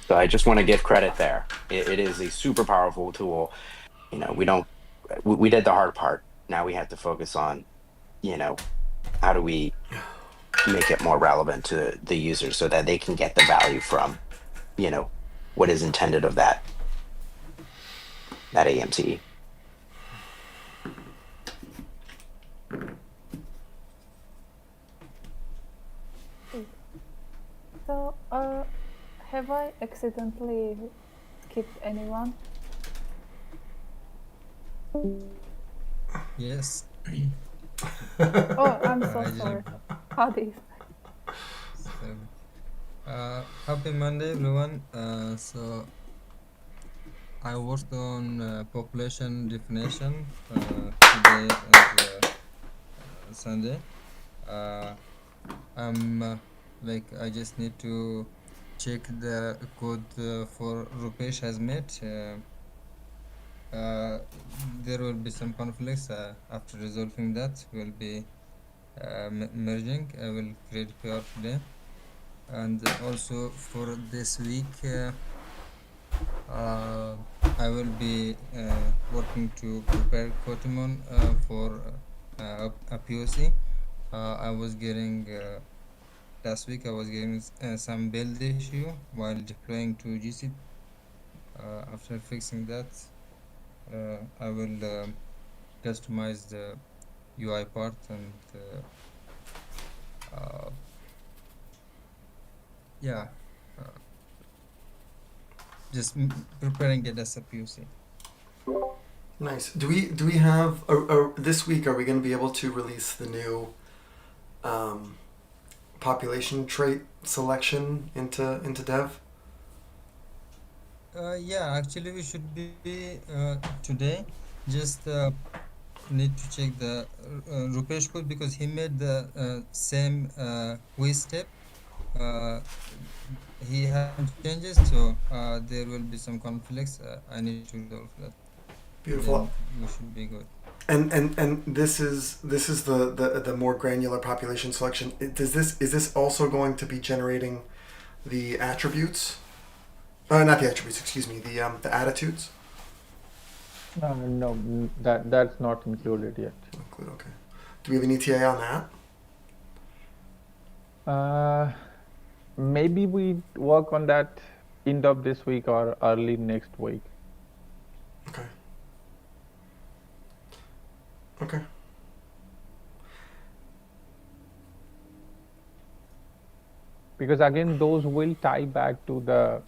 So I just want to give credit there. It is a super powerful tool. We did the hard part. Now we have to focus on, how do we make it more relevant to the users so that they can get the value from, what is intended of that AMC. So, have I accidentally skipped anyone? Yes. Oh, I'm so I did. sorry. Hadi. So, happy Monday, everyone. So I worked on population definition today and Sunday. I just need to check the code for Rupesh has made. There will be some conflicts. After resolving that, we'll be merging. I will create PR today. And also for this week, I will be working to prepare Kotimon for a POC. I was getting last week. I was getting some build issue while deploying to GCP. After fixing that, I will customize the UI part and yeah, uh, just preparing it as a POC. Nice. Do we have this week? Are we going to be able to release the new population trait selection into dev? Yeah, actually, we should be today. Just need to check the Rupesh code because he made the same way step. Uh, he had some changes, so there will be some conflicts. I need to resolve that. Beautiful. Then we should be good. And this is the more granular population selection. Is this also going to be generating the attributes? Not the attributes. Excuse me. The attitudes. No, that's not included yet. Include. Okay. Do we have an ETA on that? Maybe we work on that end of this week or early next week. Okay. Okay. Because again, those will tie back to the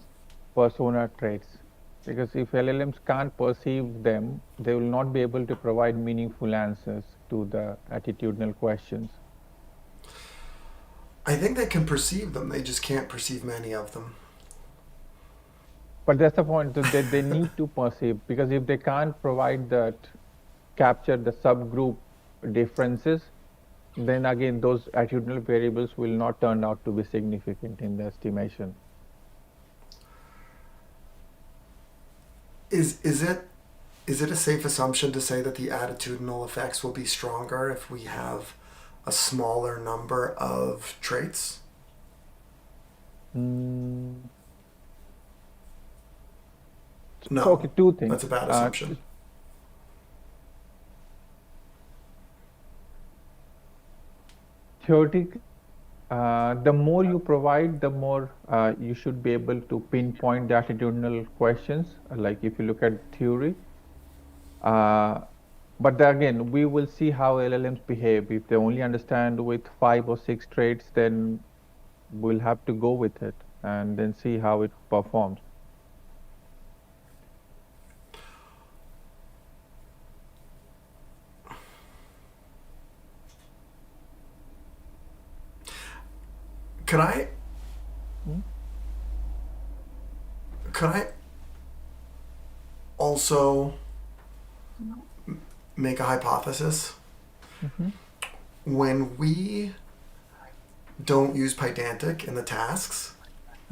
persona traits. Because if LLMs can't perceive them, they will not be able to provide meaningful answers to the attitudinal questions. I think they can perceive them. They just can't perceive many of them. But that's the point, that they need to perceive, because if they can't provide that, capture the subgroup differences, then again those attitudinal variables will not turn out to be significant in the estimation. Is it a safe assumption to say that the attitudinal effects will be stronger if we have a smaller number of traits? No. Okay, two things. That's a bad assumption. Theoretically, the more you provide, the more you should be able to pinpoint the attitudinal questions, like if you look at theory. But again, we will see how LLMs behave. If they only understand with 5 or 6 traits, then we'll have to go with it and then see how it performs. Could I also make a hypothesis? Mm-hmm. When we don't use Pydantic in the tasks,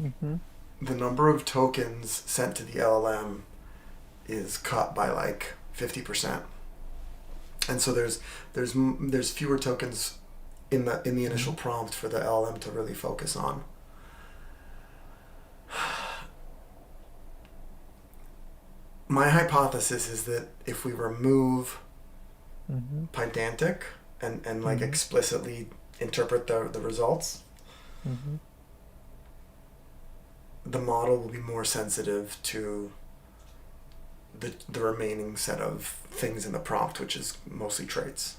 Mm-hmm. the number of tokens sent to the LLM is cut by like 50%, and so there's fewer tokens in the initial prompt for the LLM to really focus on. My hypothesis is that if we remove Pydantic and like explicitly interpret the results, the model will be more sensitive to the remaining set of things in the prompt, which is mostly traits.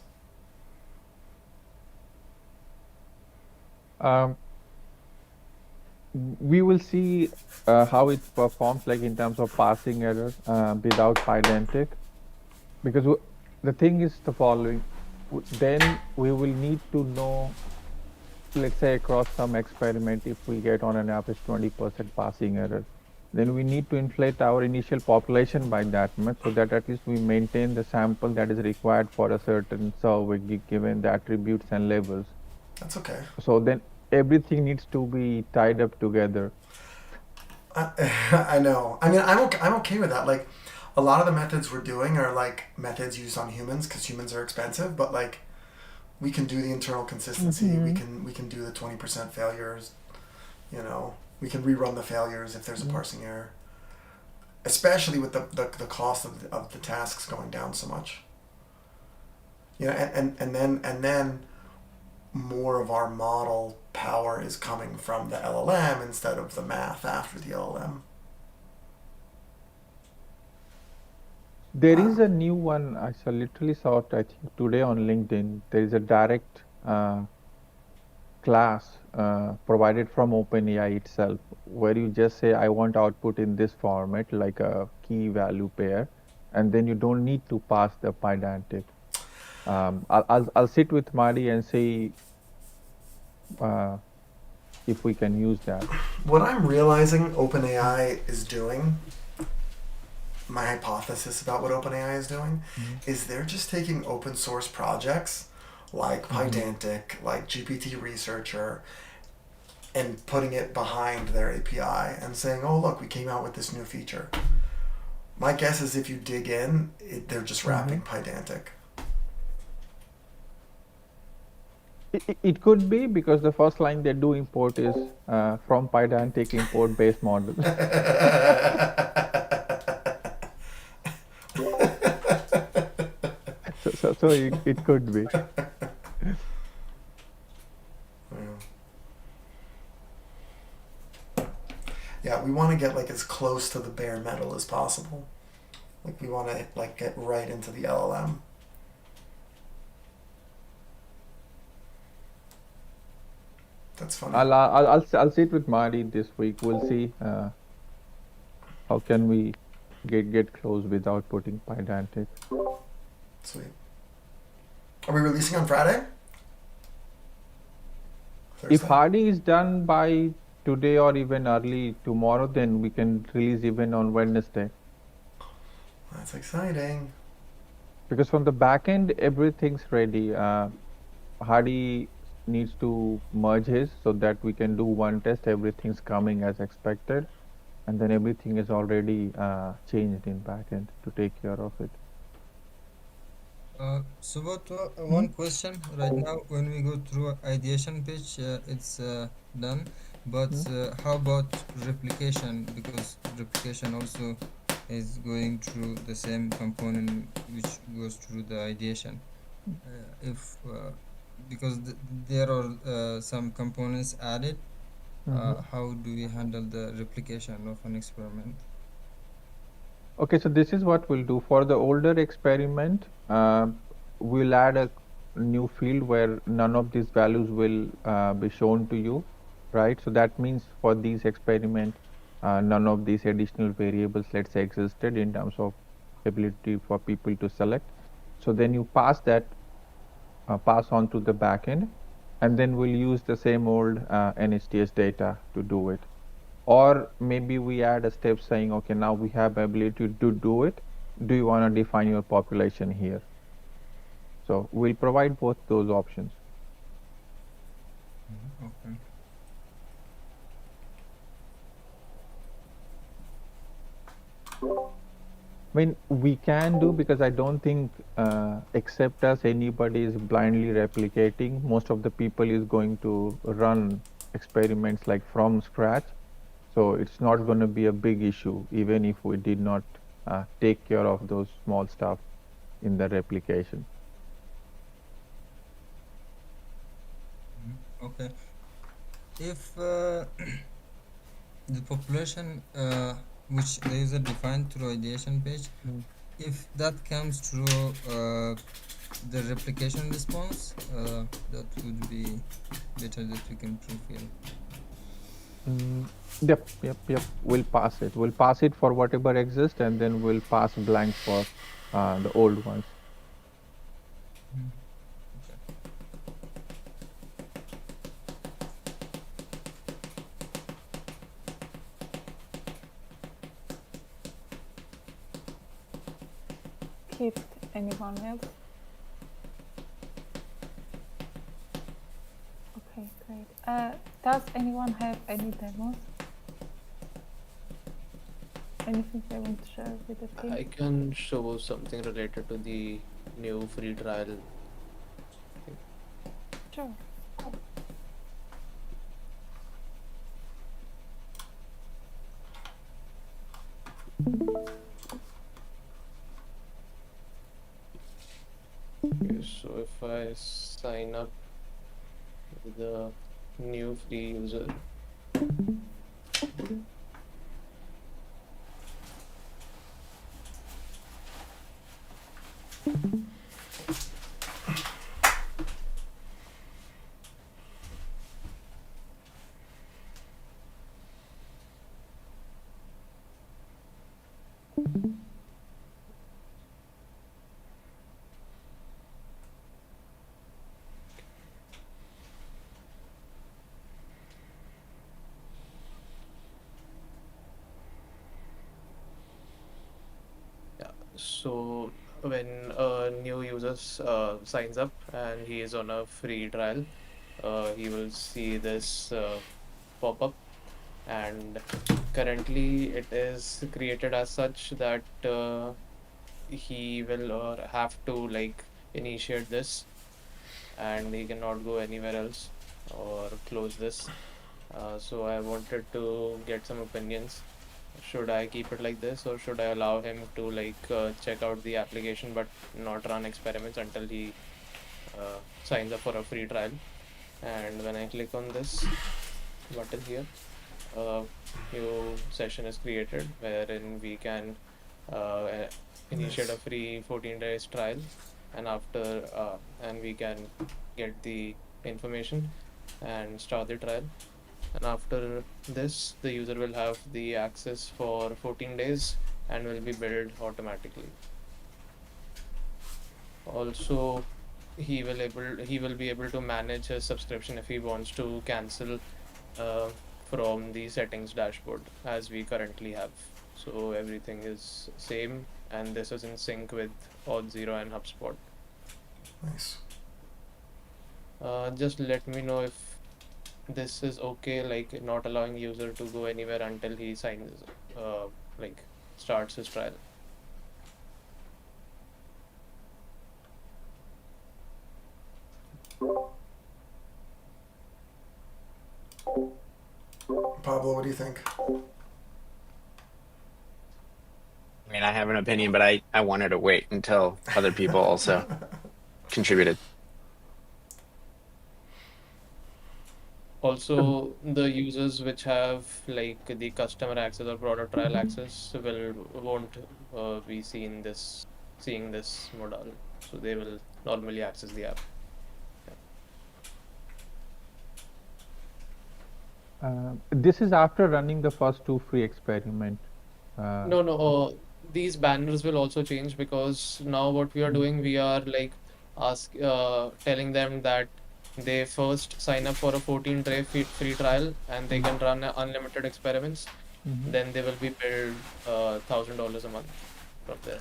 We will see how it performs, like in terms of passing error without Pydantic, because the thing is the following. Then we will need to know, let's say across some experiment, if we get on an average 20% passing error, then we need to inflate our initial population by that much, so that at least we maintain the sample that is required for a certain survey given the attributes and labels. That's okay. So then everything needs to be tied up together. I know. I mean, I'm okay with that. Like, a lot of the methods we're doing are like methods used on humans because humans are expensive. But like, we can do the internal consistency. We can do the 20% failures. You know, we can rerun the failures if there's a parsing error. especially with the cost of the tasks going down so much. You know, and then more of our model power is coming from the LLM instead of the math after the LLM. There is a new one. Literally saw it, I think, today on LinkedIn. There is a direct class provided from OpenAI itself, where you just say, I want output in this format, like a key value pair, and then you don't need to pass the Pydantic. I'll sit with Mari and see if we can use that. What I'm realizing OpenAI is doing, my hypothesis about what OpenAI is doing, is they're just taking open source projects like Pydantic, like GPT Researcher, and putting it behind their API and saying, oh, look, we came out with this new feature. My guess is if you dig in, they're just wrapping Pydantic. It could be because the first line they do import is from Pydantic import base model. so it could be. Yeah, we want to get like as close to the bare metal as possible. Like we want to like get right into the LLM. That's funny. I'll sit with Mari this week. We'll see how can we get close without putting Pydantic. Sweet. Are we releasing on Friday? If Hardy is done by today or even early tomorrow, then we can release even on Wednesday. That's exciting. Because from the back end, everything's ready. Hardy needs to merge his so that we can do one test. Everything's coming as expected. And then everything is already changed in backend to take care of it. Subodh, one question right now. When we go through ideation pitch, it's done. But how about replication? Because replication also is going through the same component which goes through the ideation. If because there are some components added, how do we handle the replication of an experiment? Okay, so this is what we'll do. For the older experiment, we'll add a new field where none of these values will be shown to you, right? So that means for these experiment, none of these additional variables, let's say, existed in terms of ability for people to select. So then you pass that, pass on to the backend, and then we'll use the same old NHTS data to do it. Or maybe we add a step saying, okay, now we have ability to do it. Do you want to define your population here? So we'll provide both those options. Okay. I mean, we can do, because I don't think except us anybody is blindly replicating. Most of the people is going to run experiments like from scratch. So it's not going to be a big issue, even if we did not take care of those small stuff in the replication. Okay. If the population which the user defined through ideation page, if that comes through the replication response, that would be better that we can fulfill. Yep. We'll pass it. We'll pass it for whatever exists, and then we'll pass blank for the old ones. Keep anyone else? Okay, great. Does anyone have any demos? Anything they want to share with the team? I can show something related to the new free trial. Sure. Okay, so if I sign up with a new free user, yeah. So when a new user signs up and he is on a free trial, he will see this pop up, and currently it is created as such that he will have to like initiate this, and he cannot go anywhere else or close this. So I wanted to get some opinions. Should I keep it like this, or should I allow him to like check out the application but not run experiments until he signs up for a free trial? And when I click on this button here, a new session is created wherein we can initiate Nice. a free 14 days trial, and after and we can get the information and start the trial. And after this, the user will have the access for 14 days and will be billed automatically. Also, he will be able to manage his subscription if he wants to cancel uh, from the settings dashboard as we currently have. So everything is same, and this is in sync with Auth0 and HubSpot. Nice. Just let me know if this is okay, like not allowing user to go anywhere until he signs, like starts his trial. Pablo, what do you think? I mean, I have an opinion, but I wanted to wait until other people also contributed. Also, the users which have like the customer access or product trial access won't be seeing this modal, so they will normally access the app. This is after running the first two free experiment. No, these banners will also change because now what we are doing, we are like telling them that they first sign up for a 14-day free trial and they can run unlimited experiments. Then they will be billed $1,000 a month from there.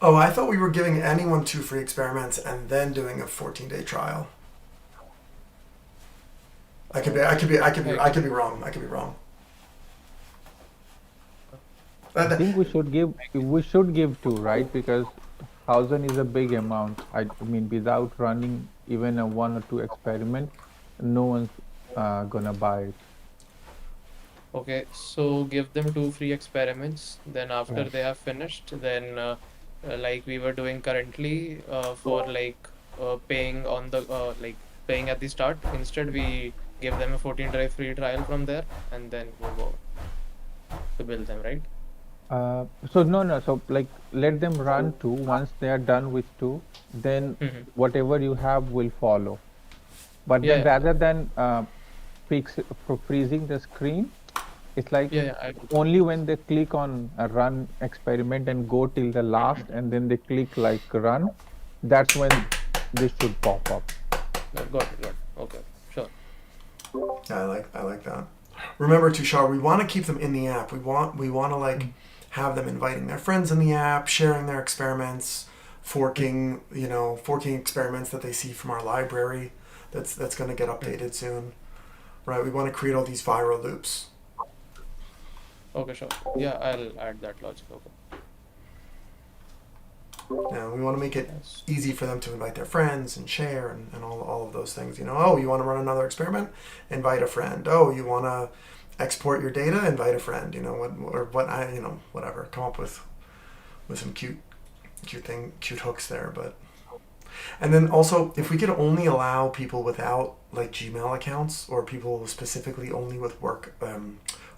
Oh, I thought we were giving anyone 2 free experiments and then doing a 14-day trial. I could be wrong. I could be wrong. I think we should give two, right? Because 1,000 is a big amount. I mean, without running even a 1 or 2 experiment, no one's gonna buy it. Okay, so give them 2 free experiments. Then after Right. they have finished, then like we were doing currently for like paying on the like paying at the start. Instead, we give them a 14-day free trial from there, and then move on to bill them, right? So no. So like, let them run 2. Once they are done with 2, then Mm-hmm. whatever you have will follow. But then Yeah, rather than freezing the screen, it's like I only when they click on a run experiment and go till the last, and then they click like run, that's when this should pop up. got it. Okay, sure. Yeah, I like that. Remember, Tushar, we want to keep them in the app. We want to like have them inviting their friends in the app, sharing their experiments, forking experiments that they see from our library. That's going to get updated soon, right? We want to create all these viral loops. Okay, sure. Yeah, I'll add that logic. Okay. Yeah, we want to make it Yes. easy for them to invite their friends and share and all of those things. Oh, you want to run another experiment? Invite a friend. Oh, you want to export your data? Invite a friend. Whatever. Come up with some cute hooks there. But And then also, if we could only allow people without like Gmail accounts or people specifically only with work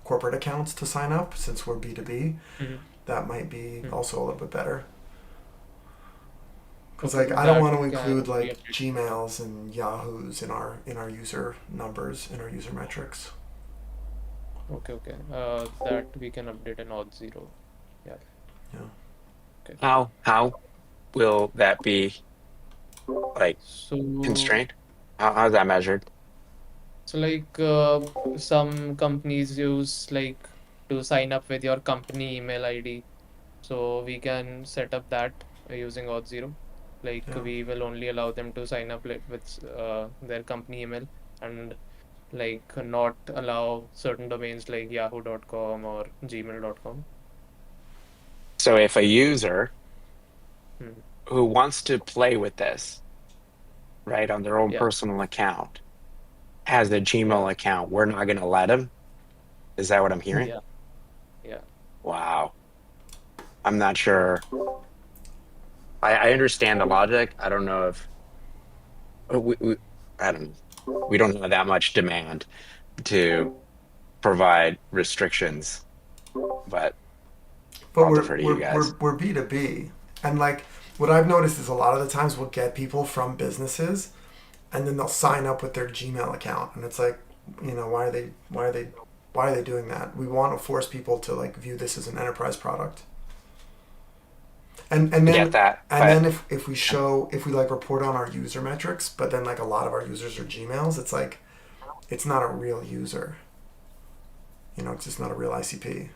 corporate accounts to sign up, since we're B2B, Mhm. that might be Mhm. also a little bit better. Because Okay, like I don't that want to can include be like updated. Gmails and Yahoos in our user numbers, in our user metrics. Okay, okay. That we can update an odd zero. Yeah. Yeah. Okay. How will that be like So, constrained? How's that measured? so like some companies use like to sign up with your company email ID. So we can set up that using auth zero. Like Yeah. we will only allow them to sign up with their company email and like not allow certain domains like yahoo.com or gmail.com. So if a user Hmm. who wants to play with this, right, on their own Yeah, personal account has a yeah, Gmail account, we're not going to let them. Is that what I'm hearing? yeah, yeah. Wow. I'm not sure. I understand the logic. I don't know if we I don't know. We don't have that much demand to provide restrictions, but But I'll defer to you guys. we're B2B. And like what I've noticed is a lot of the times we'll get people from businesses and then they'll sign up with their Gmail account and it's like, why are they doing that? We want to force people to like view this as an enterprise product. And I get then that, and but then if we like report on our user metrics, but then like a lot of our users are Gmails, it's like it's not a real user. It's just not a real ICP.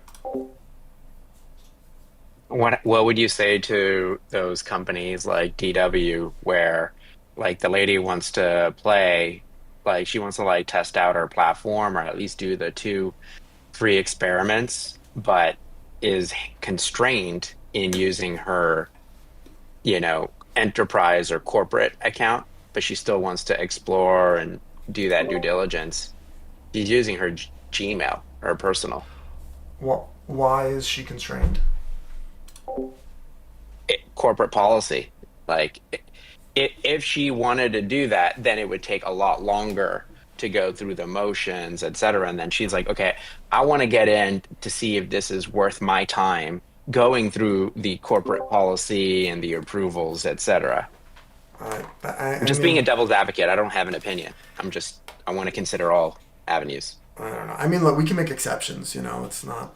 what would you say to those companies like DW where like the lady wants to play, like she wants to like test out her platform or at least do the two free experiments, but is constrained in using her, enterprise or corporate account, but she still wants to explore and do that due diligence. She's using her Gmail, her personal Why is she constrained? corporate policy. Like, if she wanted to do that, then it would take a lot longer to go through the motions, et cetera. And then she's like, okay, I want to get in to see if this is worth my time going through the corporate policy and the approvals, et cetera. I'm I just being a mean, devil's advocate. I don't have an opinion. I want to consider all avenues. I don't know. I mean, look, we can make exceptions. It's not.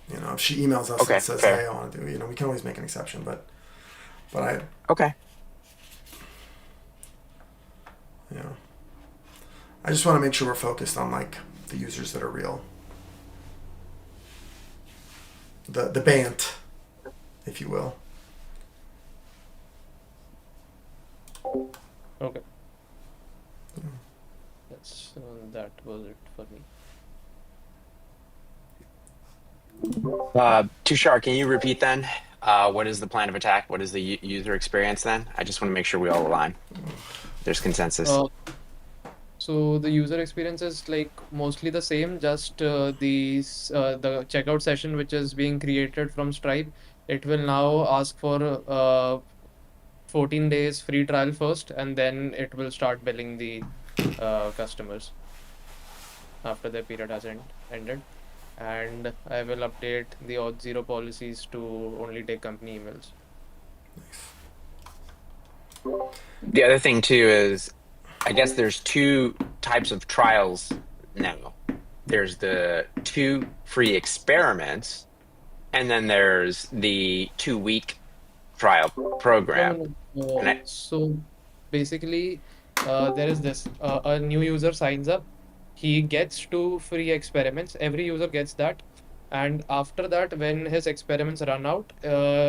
If she emails us and Okay, says, "Hey, fair. I want to do," we can always make an exception. But I, Okay. you know, I just want to make sure we're focused on like the users that are real. The bant, if you will. Okay. That was it for me. Tushar, can you repeat then? What is the plan of attack? What is the user experience then? I just want to make sure we all align. There's consensus. Uh, so the user experience is like mostly the same, just the checkout session which is being created from Stripe. It will now ask for 14 days free trial first, and then it will start billing the customers after the period has ended. And I will update the auth zero policies to only take company emails. The other thing too is, I guess there's two types of trials now. There's the two free experiments, and then there's the 2-week trial No, program. no, no. And So basically, there is this a new user signs up, he gets two free experiments. Every user gets that. And after that, when his experiments run out,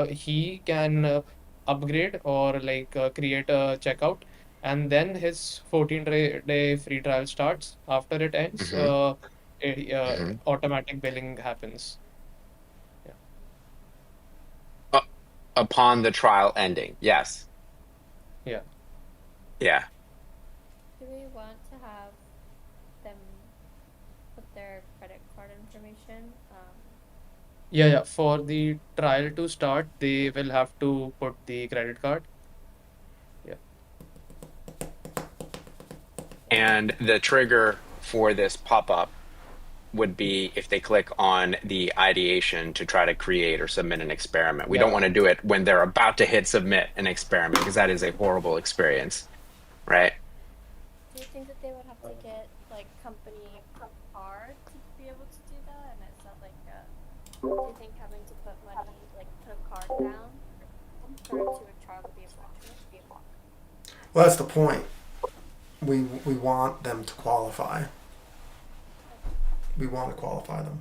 he can upgrade or like create a checkout. And then his 14-day free trial starts. After it ends, hmm hmm automatic billing happens. Yeah. upon the trial ending, yes, Yeah. yeah. Do we want to have them put their credit card information? Yeah, yeah. For the trial to start, they will have to put the credit card. Yeah. And the trigger for this pop-up would be if they click on the ideation to try to create or submit an experiment. We don't Yeah. want to do it when they're about to hit submit an experiment, because that is a horrible experience, right? Do you think that they would have to get like company card to be able to do that? And it's not like do you think having to put money, like put a card down for it to a trial to be effective? Well, that's the point. We want them to qualify. We want to qualify them.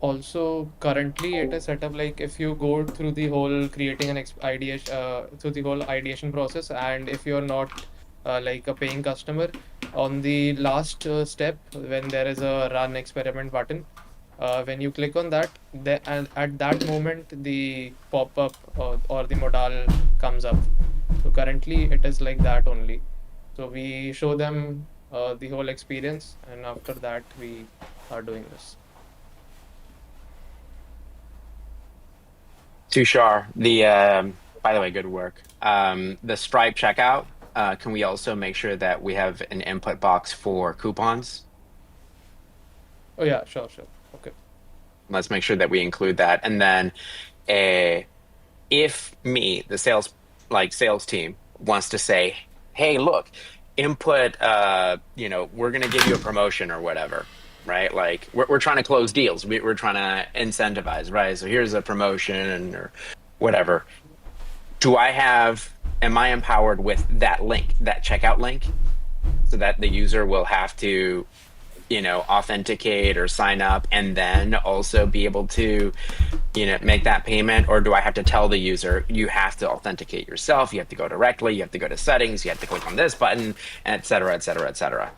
Also, currently it is set up like if you go through the whole creating an ideation, through the whole ideation process, and if you're not like a paying customer, on the last step when there is a run experiment button, when you click on that, and at that moment the pop-up or the modal comes up. So currently it is like that only. So we show them the whole experience, and after that we are doing this. Tushar, by the way, good work. The Stripe checkout, can we also make sure that we have an input box for coupons? Oh yeah, sure. Okay. Let's make sure that we include that. And then if me, the sales team, wants to say, hey, look, input, we're going to give you a promotion or whatever, right? Like we're trying to close deals. We're trying to incentivize, right? So here's a promotion or whatever. Am I empowered with that link, that checkout link, so that the user will have to, authenticate or sign up and then also be able to, make that payment? Or do I have to tell the user, you have to authenticate yourself, you have to go directly, you have to go to settings, you have to click on this button, et cetera, et cetera, et cetera?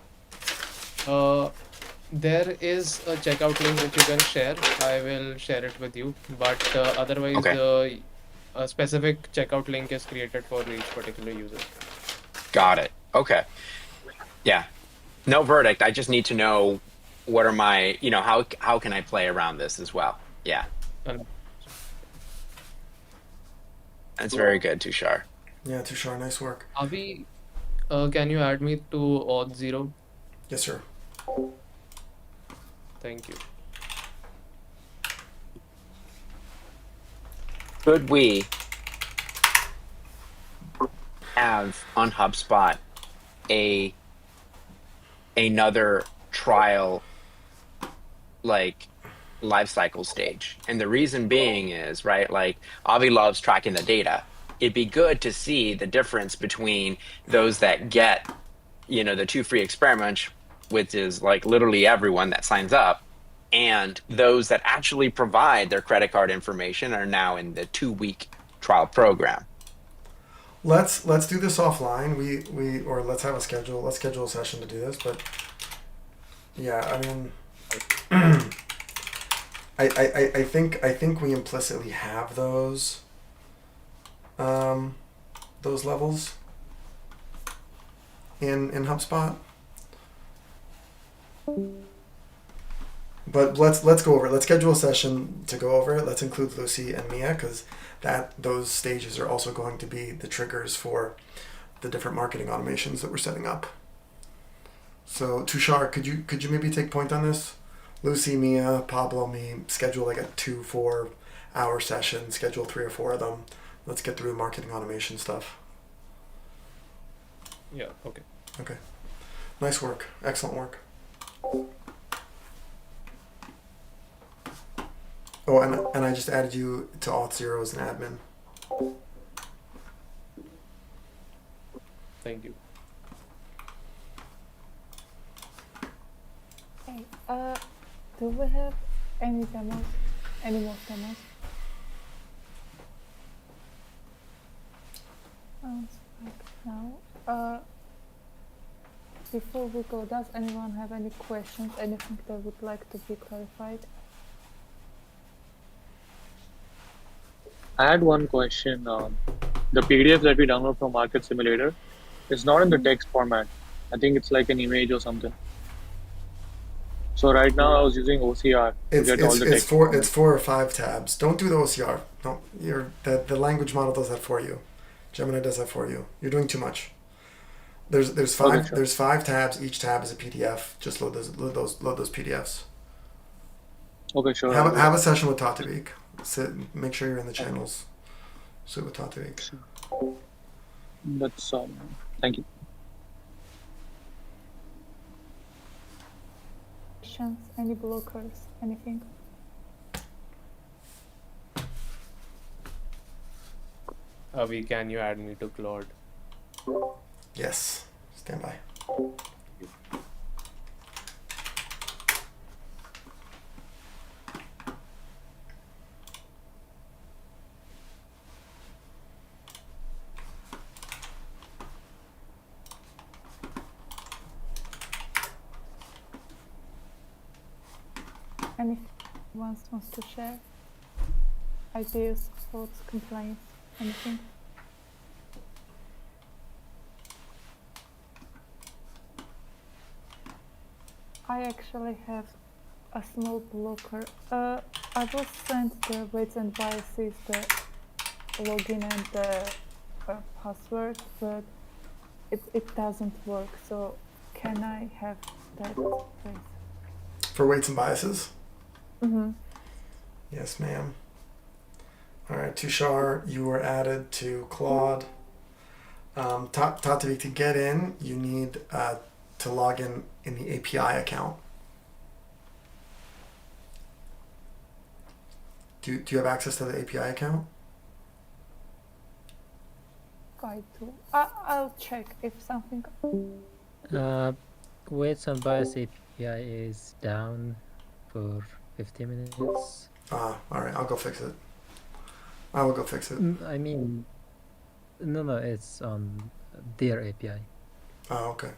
There is a checkout link which you can share. I will share it with you. But otherwise, Okay. a specific checkout link is created for each particular user. Got it. Okay. Yeah. No verdict. I just need to know what are my, how can I play around this as well? Yeah. That's very good, Tushar. Yeah, Tushar, nice work. Avi, can you add me to Auth0? Yes, sir. Thank you. Could we have on HubSpot another trial like life cycle stage? And the reason being is, right, like Avi loves tracking the data. It'd be good to see the difference between those that get, the 2 free experiments, which is like literally everyone that signs up, and those that actually provide their credit card information are now in the 2-week trial program. Let's do this offline. Or let's have a schedule. Let's schedule a session to do this. But yeah, I mean, I think we implicitly have those levels in HubSpot. But let's go over it. Let's schedule a session to go over it. Let's include Lucy and Mia, because those stages are also going to be the triggers for the different marketing automations that we're setting up. So Tushar, could you maybe take point on this? Lucy, Mia, Pablo, me, schedule like a 2-4 hour session, schedule 3 or 4 of them. Let's get through the marketing automation stuff. Yeah, okay. Okay. Nice work. Excellent work. Oh, and I just added you to Auth0 as an admin. Thank you. Hey, do we have any demos? Any more demos? Now, before we go, does anyone have any questions? Anything they would like to be clarified? I had one question. The PDF that we download from Market Simulator is not in the text format. I think it's like an image or something. So right now I was using OCR to get all the text. It's 4 or 5 tabs. Don't do the OCR. No, the language model does that for you. Gemini does that for you. You're doing too much. There's five Okay, sure. there's 5 tabs. Each tab is a PDF. Just load those PDFs. Okay, sure. I'll do Have a that. session with Tatavik. Make sure you're in the channels. Sit with Tatavik. Sure. That's all. Thank you. Questions? Any blockers? Anything? Avi, can you add me to Claude? Yes. Stand by. Anything wants to share? Ideas, thoughts, complaints, anything? I actually have a small blocker. I was sent the weights and biases, the login and the password, but it doesn't work. So can I have that, please? For weights and biases? Mm-hmm. Yes, ma'am. All right, Tushar, you were added to Claude. Tatavik, to get in, you need to log in the API account. Do you have access to the API account? I'll check if something. Weights and bias API is down for 50 minutes. All right, I'll go fix it. I will go fix it. I mean, no, it's on their API. Oh, okay.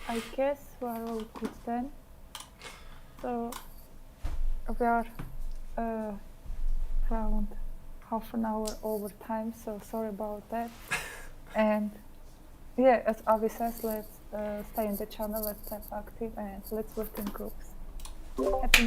I guess we are all good then. So we are around half an hour over time, so sorry about that. And yeah, as Avi says, let's stay in the channel, let's stay active, and let's work in groups. Happy